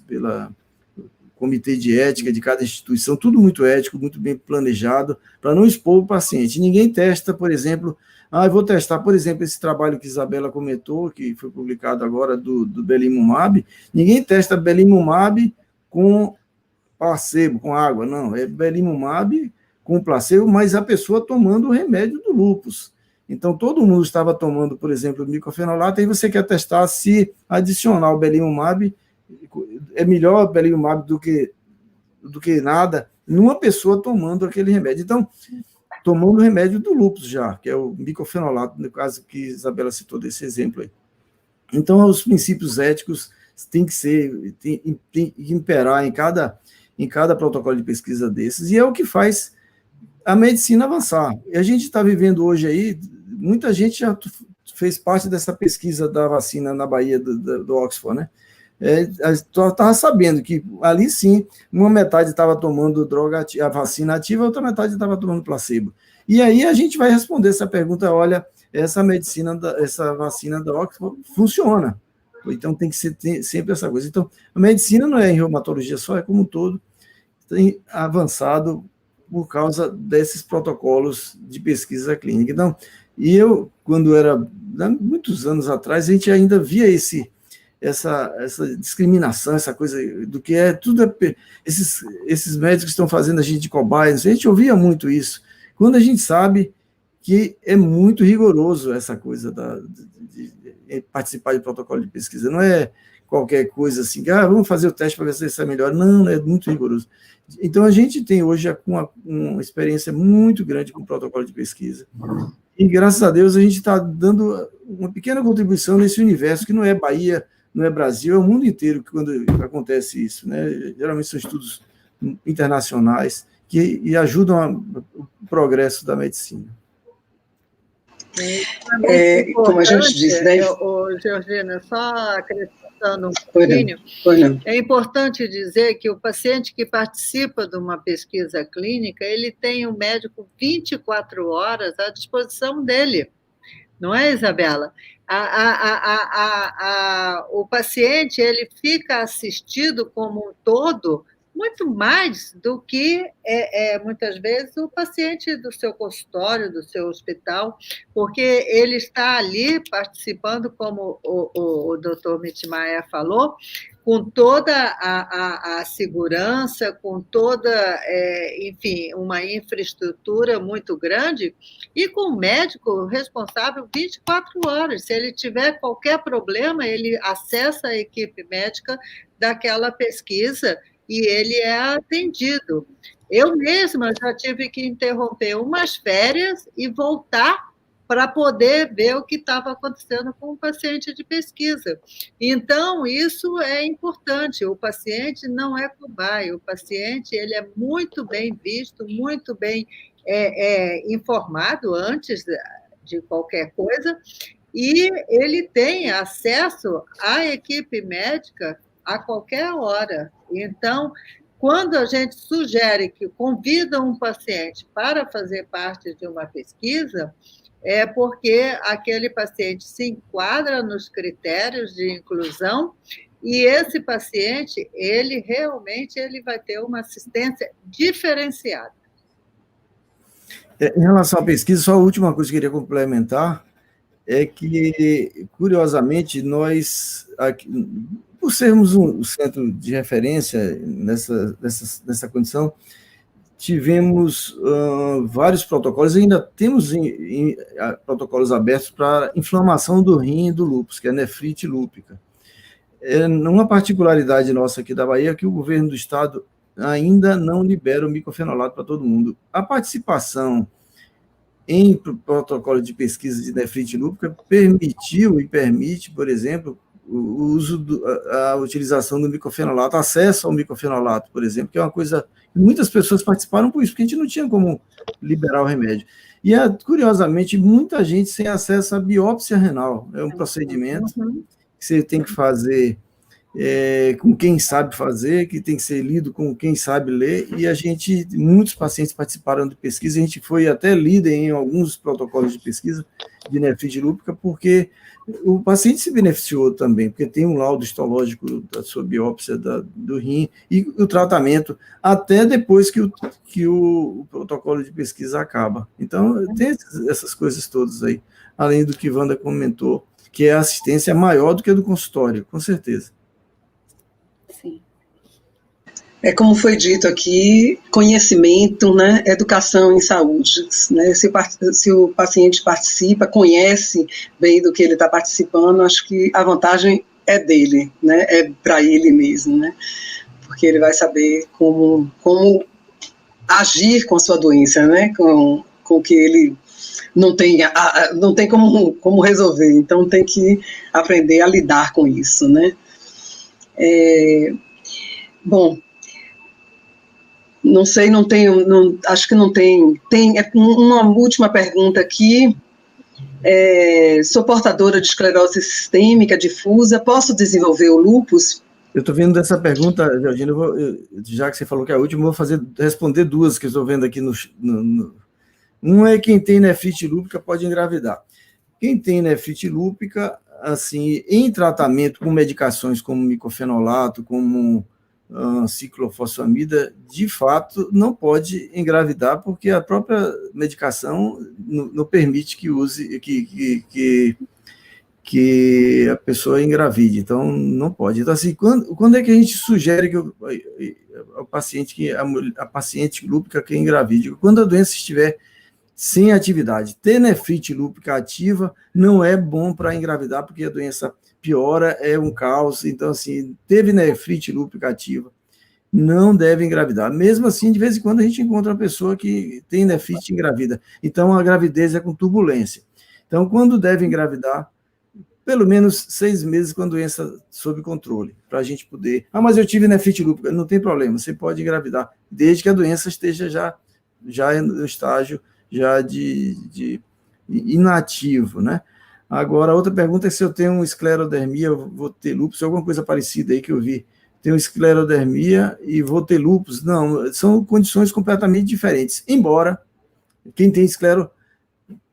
pela comitê de ética de cada instituição, tudo muito ético, muito bem planejado, para não expor o paciente. Ninguém testa, por exemplo, eu vou testar, por exemplo, esse trabalho que Isabela comentou, que foi publicado agora do Belimumab, ninguém testa Belimumab com placebo, com água, não, é Belimumab com placebo, mas a pessoa tomando o remédio do lúpus. Então, todo mundo estava tomando, por exemplo, o micofenolato, e você quer testar se adicionar o Belimumab é melhor belimumab do que nada, numa pessoa tomando aquele remédio. Então, tomando o remédio do lúpus já, que é o micofenolato, no caso que Isabela citou desse exemplo aí. Então, os princípios éticos têm que imperar em cada protocolo de pesquisa desses, e é o que faz a medicina avançar. E a gente está vivendo hoje aí, muita gente já fez parte dessa pesquisa da vacina na Bahia, do Oxford, né? Estava sabendo que ali sim, uma metade estava tomando a vacina ativa, a outra metade estava tomando placebo. E aí a gente vai responder essa pergunta, olha, essa vacina da Oxford funciona. Então tem que ser sempre essa coisa. Então, a medicina não é em reumatologia só, é como um todo, tem avançado por causa desses protocolos de pesquisa clínica. Então, e eu, quando era, muitos anos atrás, a gente ainda via essa discriminação, essa coisa do que esses médicos estão fazendo a gente de cobaia, a gente ouvia muito isso, quando a gente sabe que é muito rigoroso essa coisa de participar de protocolo de pesquisa, não é qualquer coisa assim, vamos fazer o teste para ver se isso é melhor, não, é muito rigoroso. Então, a gente tem hoje uma experiência muito grande com o protocolo de pesquisa, e graças a Deus a gente está dando uma pequena contribuição nesse universo, que não é Bahia, não é Brasil, é o mundo inteiro que quando acontece isso, né? Geralmente são estudos internacionais que ajudam o progresso da medicina. Como a gente disse, né? Georgina, só acrescentando um pouquinho, é importante dizer que o paciente que participa de uma pesquisa clínica, ele tem um médico 24 horas à disposição dele, não é, Isabela? O paciente, ele fica assistido como um todo, muito mais do que, muitas vezes, o paciente do seu consultório, do seu hospital, porque ele está ali participando, como o doutor Mitmayer falou, com toda a segurança, com toda, enfim, uma infraestrutura muito grande, e com o médico responsável 24 horas. Se ele tiver qualquer problema, ele acessa a equipe médica daquela pesquisa e ele é atendido. Eu mesma já tive que interromper umas férias e voltar para poder ver o que estava acontecendo com o paciente de pesquisa. Então, isso é importante. O paciente não é cobaia, o paciente ele é muito bem visto, muito bem informado antes de qualquer coisa, e ele tem acesso à equipe médica a qualquer hora. Então, quando a gente sugere que convida um paciente para fazer parte de uma pesquisa, é porque aquele paciente se enquadra nos critérios de inclusão e esse paciente, ele realmente vai ter uma assistência diferenciada. Em relação à pesquisa, só a última coisa que eu queria complementar é que, curiosamente, nós, aqui, por sermos um centro de referência nessa condição, tivemos vários protocolos, ainda temos protocolos abertos para inflamação do rim e do lúpus, que é a nefrite lúpica. Uma particularidade nossa aqui da Bahia é que o governo do estado ainda não libera o micofenolato para todo mundo. A participação em protocolo de pesquisa de nefrite lúpica permitiu e permite, por exemplo, o uso, a utilização do micofenolato, acesso ao micofenolato, por exemplo, que é uma coisa que muitas pessoas participaram por isso, porque a gente não tinha como liberar o remédio. E, curiosamente, muita gente sem acesso à biópsia renal. É um procedimento que você tem que fazer com quem sabe fazer, que tem que ser lido com quem sabe ler, e muitos pacientes participaram de pesquisa, a gente foi até líder em alguns protocolos de pesquisa de nefrite lúpica, porque o paciente se beneficiou também, porque tem um laudo histológico da sua biópsia do rim, e o tratamento até depois que o protocolo de pesquisa acaba. Então, tem essas coisas todas aí, além do que Wanda comentou, que é a assistência maior do que a do consultório, com certeza. Sim. Como foi dito aqui, conhecimento, né, educação em saúde, né, se o paciente participa, conhece bem do que ele está participando, acho que a vantagem é dele, né? É para ele mesmo, né? Porque ele vai saber como agir com a sua doença, né? Com que ele não tem como resolver, então tem que aprender a lidar com isso, né? Bom, não sei, não tenho, acho que não tem. Tem uma última pergunta aqui. Sou portadora de esclerose sistêmica difusa, posso desenvolver o lúpus? Eu estou vendo essa pergunta, Georgina, já que você falou que é a última, eu vou responder duas que eu estou vendo aqui Um é quem tem nefrite lúpica pode engravidar. Quem tem nefrite lúpica, assim, em tratamento com medicações como micofenolato, como ciclofosfamida, de fato, não pode engravidar, porque a própria medicação não permite que use, que a pessoa engravide, então não pode. Então, assim, quando é que a gente sugere que a paciente lúpica que engravide? Quando a doença estiver sem atividade. Ter nefrite lúpica ativa não é bom para engravidar, porque a doença piora, é um caos. Então, assim, teve nefrite lúpica ativa, não deve engravidar. Mesmo assim, de vez em quando a gente encontra uma pessoa que tem nefrite e engravida. Então, a gravidez é com turbulência. Então, quando deve engravidar? Pelo menos 6 meses com a doença sob controle, para a gente poder... mas eu tive nefrite lúpica. Não tem problema, você pode engravidar, desde que a doença esteja já no estágio já de inativo, né? Agora, outra pergunta é se eu tenho esclerodermia, eu vou ter lúpus, alguma coisa parecida aí que eu vi. Tenho esclerodermia e vou ter lúpus. Não, são condições completamente diferentes. Embora, quem tem esclero,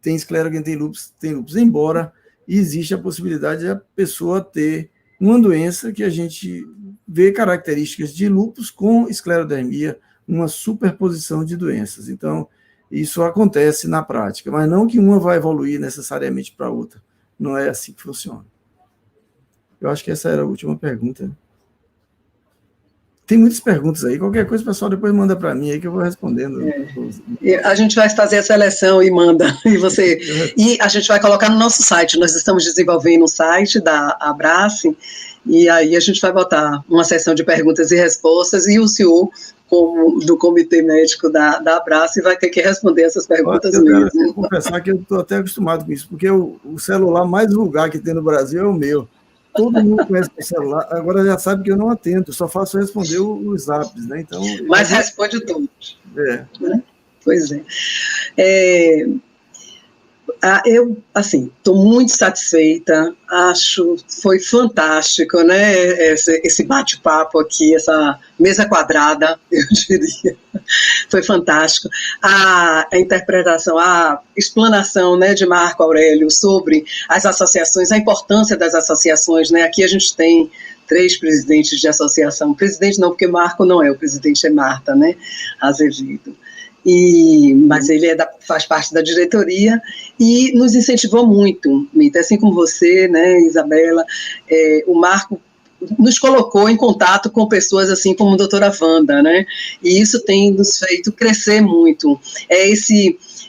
quem tem lúpus, embora existe a possibilidade de a pessoa ter uma doença que a gente vê características de lúpus com esclerodermia, uma superposição de doenças. Então, isso acontece na prática, mas não que uma vai evoluir necessariamente para a outra. Não é assim que funciona. Eu acho que essa era a última pergunta. Tem muitas perguntas aí. Qualquer coisa, pessoal, depois manda para mim aí que eu vou respondendo. A gente vai fazer a seleção e manda. E a gente vai colocar no nosso site. Nós estamos desenvolvendo um site da Abrace, e aí a gente vai botar uma seção de perguntas e respostas, e o senhor, como do comitê médico da Abrace, vai ter que responder essas perguntas mesmo. Eu vou confessar que eu estou até acostumado com isso, porque o celular mais vulgar que tem no Brasil é o meu. Todo mundo conhece o celular, agora já sabe que eu não atendo, só faço responder os zaps, né? Então, mas responde tudo. Né? Pois é. Eu, assim, estou muito satisfeita, foi fantástico, né, esse bate-papo aqui, essa mesa quadrada, eu diria, foi fantástico. A interpretação, a explanação, né, de Marco Aurélio sobre as associações, a importância das associações, né, aqui a gente tem 3 presidentes de associação, presidente não, porque Marco não é, o presidente é Marta, né, Azevedo. Mas ele faz parte da diretoria e nos incentivou muito, Mita, assim como você, né, Isabela, o Marco nos colocou em contato com pessoas assim como a doutora Wanda, né, e isso tem nos feito crescer muito,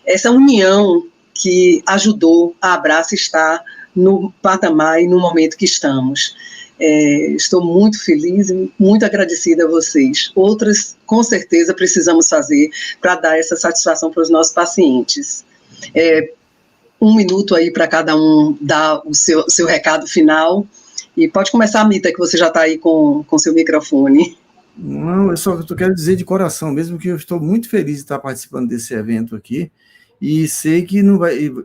essa união que ajudou a Abrace estar no patamar e no momento que estamos. Estou muito feliz e muito agradecida a vocês. Outras, com certeza, precisamos fazer para dar essa satisfação para os nossos pacientes. 1 minuto aí para cada um dar o seu recado final. E pode começar, Mita, que você já está aí com seu microfone. Não, eu só quero dizer de coração, mesmo que eu estou muito feliz de estar participando desse evento aqui, e sei que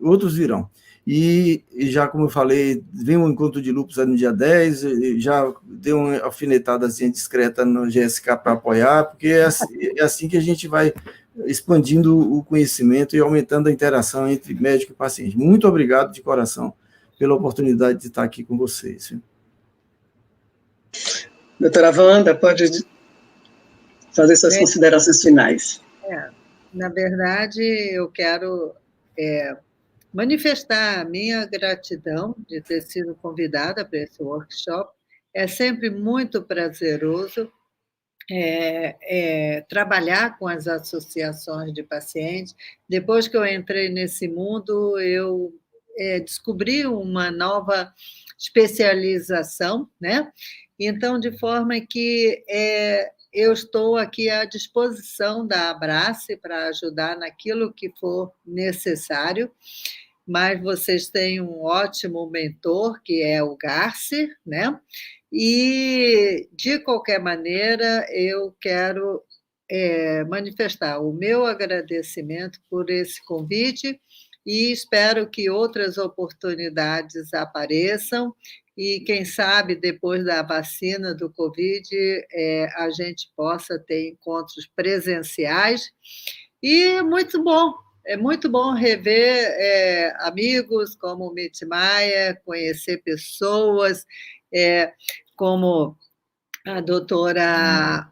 outros virão. E já, como eu falei, vem um encontro de lúpus no dia 10, já dei uma alfinetadazinha discreta no GSK para apoiar, porque é assim que a gente vai expandindo o conhecimento e aumentando a interação entre médico e paciente. Muito obrigado de coração pela oportunidade de estar aqui com vocês. Viu? Doutora Wanda, pode fazer suas considerações finais. Na verdade, eu quero manifestar a minha gratidão de ter sido convidada para esse workshop. É sempre muito prazeroso trabalhar com as associações de pacientes. Depois que eu entrei nesse mundo, eu descobrir uma nova especialização, né? Então, de forma que eu estou aqui à disposição da Abrace para ajudar naquilo que for necessário, mas vocês têm um ótimo mentor, que é o Garci, né? E, de qualquer maneira, eu quero manifestar o meu agradecimento por esse convite e espero que outras oportunidades apareçam e, quem sabe, depois da vacina do Covid, a gente possa ter encontros presenciais. E é muito bom rever amigos como o Mitch Maia, conhecer pessoas como a doutora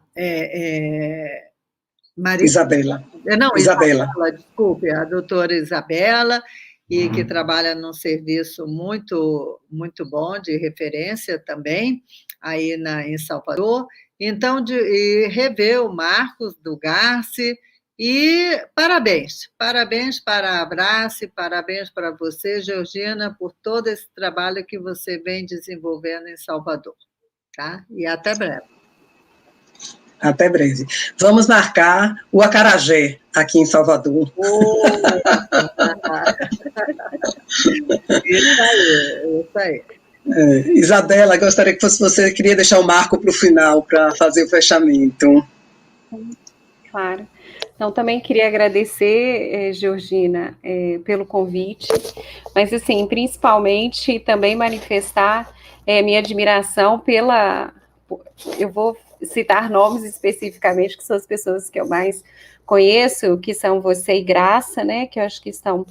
Isabela. Não, Isabela, desculpe, a doutora Isabela, e que trabalha num serviço muito, muito bom, de referência também, aí em Salvador. Então, e rever o Marcos do Garci, e parabéns para a Abrace, parabéns para você, Georgina, por todo esse trabalho que você vem desenvolvendo em Salvador. Tá? E até breve. Até breve. Vamos marcar o acarajé aqui em Salvador. Isso aí. Isabela, gostaria que fosse você, queria deixar o Marco para o final, para fazer o fechamento. Claro. Então, também queria agradecer, Georgina, pelo convite, mas, assim, principalmente também manifestar minha admiração pela... Eu vou citar nomes especificamente, que são as pessoas que eu mais conheço, que são você e Graça, né, que eu acho que estão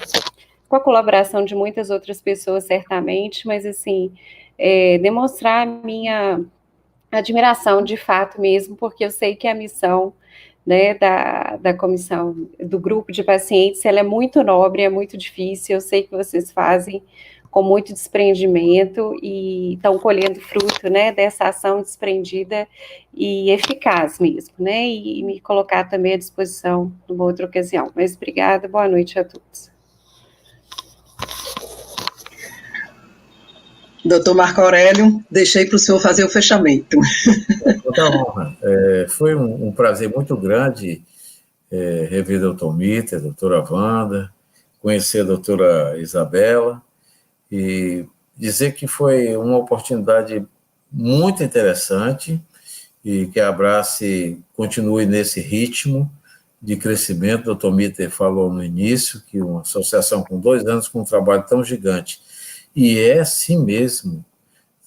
com a colaboração de muitas outras pessoas, certamente, mas, assim, demonstrar a minha admiração, de fato mesmo, porque eu sei que a missão, né, da comissão, do grupo de pacientes, ela é muito nobre, é muito difícil, eu sei que vocês fazem com muito desprendimento e estão colhendo fruto, né, dessa ação desprendida e eficaz mesmo, né, e me colocar também à disposição numa outra ocasião. Mas obrigada, boa noite a todos. Doutor Marco Aurélio, deixei para o senhor fazer o fechamento. Muita honra. Foi um prazer muito grande rever a doutor Mita, a doutora Wanda, conhecer a doutora Isabela, e dizer que foi uma oportunidade muito interessante e que a Abrace continue nesse ritmo de crescimento. O doutor Mitter falou no início que uma associação com 2 anos com um trabalho tão gigante, e é assim mesmo,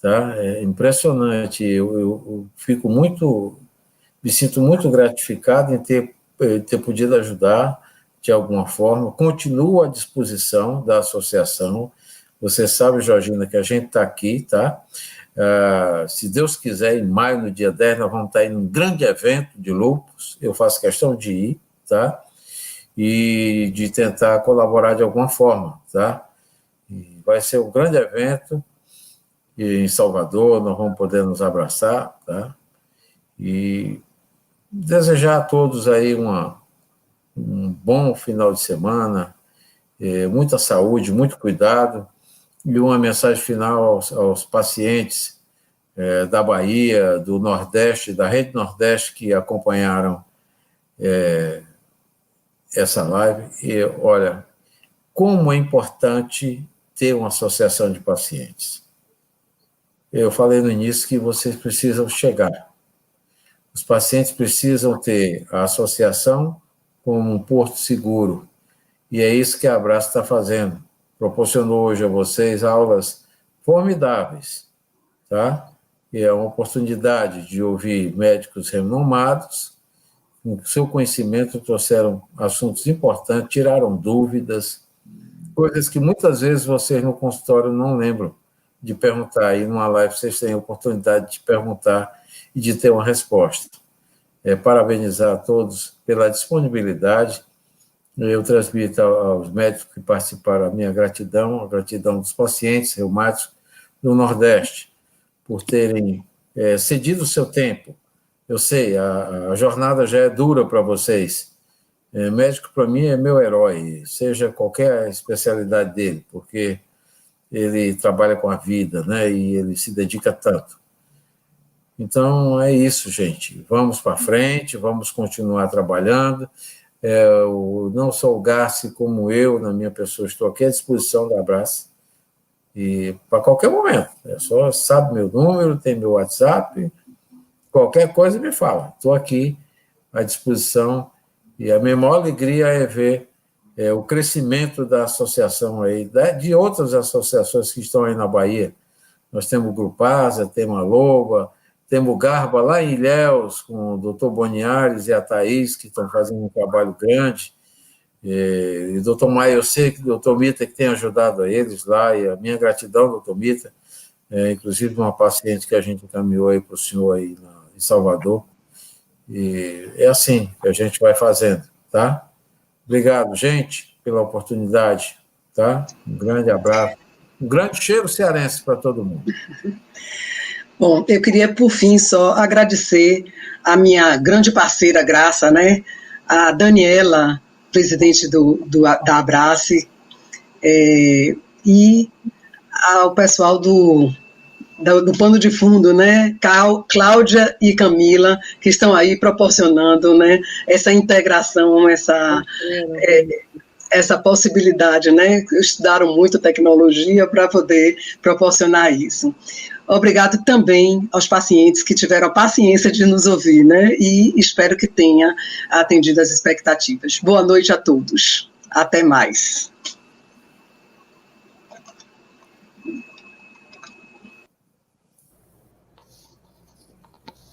tá? É impressionante, eu fico me sinto muito gratificado em ter podido ajudar de alguma forma, continuo à disposição da associação. Você sabe, Georgina, que a gente está aqui, tá? Se Deus quiser, em maio, no dia 10, nós vamos estar em um grande evento de lúpus, eu faço questão de ir, tá? E de tentar colaborar de alguma forma, tá? E vai ser um grande evento em Salvador, nós vamos poder nos abraçar, tá? E desejar a todos aí um bom final de semana, muita saúde, muito cuidado, e uma mensagem final aos pacientes da Bahia, do Nordeste, da Rede Nordeste, que acompanharam essa live. E, olha, como é importante ter uma associação de pacientes. Eu falei no início que vocês precisam chegar. Os pacientes precisam ter a associação como um porto seguro. E é isso que a Abrace está fazendo. Proporcionou hoje a vocês aulas formidáveis, tá? E é uma oportunidade de ouvir médicos renomados, com seu conhecimento trouxeram assuntos importantes, tiraram dúvidas, coisas que muitas vezes vocês no consultório não lembram de perguntar, e numa live vocês têm a oportunidade de perguntar e de ter uma resposta. Parabenizar a todos pela disponibilidade. Eu transmito aos médicos que participaram a minha gratidão, a gratidão dos pacientes reumáticos do Nordeste, por terem cedido o seu tempo. Eu sei, a jornada já é dura para vocês. Médico, para mim, é meu herói, seja qualquer especialidade dele, porque ele trabalha com a vida, né? E ele se dedica tanto. Então, é isso, gente. Vamos para frente, vamos continuar trabalhando. Não só o Garci, como eu, na minha pessoa, estou aqui à disposição da Abrace, e para qualquer momento. Só sabe meu número, tem meu WhatsApp, qualquer coisa me fala. Estou aqui à disposição, e a minha maior alegria é ver o crescimento da associação aí, de outras associações que estão aí na Bahia. Nós temos o Grupasa, temos a Loba, temos o Garba lá em Ilhéus, com o doutor Boniares e a Thaís, que estão fazendo um trabalho grande. E o doutor Maia, eu sei que o doutor Mita que tem ajudado a eles lá, e a minha gratidão, doutor Mita, inclusive uma paciente que a gente encaminhou aí para o senhor aí em Salvador. E é assim que a gente vai fazendo, tá? Obrigado, gente, pela oportunidade, tá? Um grande abraço, um grande cheiro cearense para todo mundo. Bom, eu queria, por fim, só agradecer a minha grande parceira, Graça, né? A Daniela, presidente da Abrace, e ao pessoal do pano de fundo, né? Cláudia e Camila, que estão aí proporcionando, né, essa integração, essa possibilidade, né? Estudaram muito tecnologia para poder proporcionar isso. Obrigado também aos pacientes que tiveram a paciência de nos ouvir, né? E espero que tenha atendido as expectativas. Boa noite a todos. Até mais.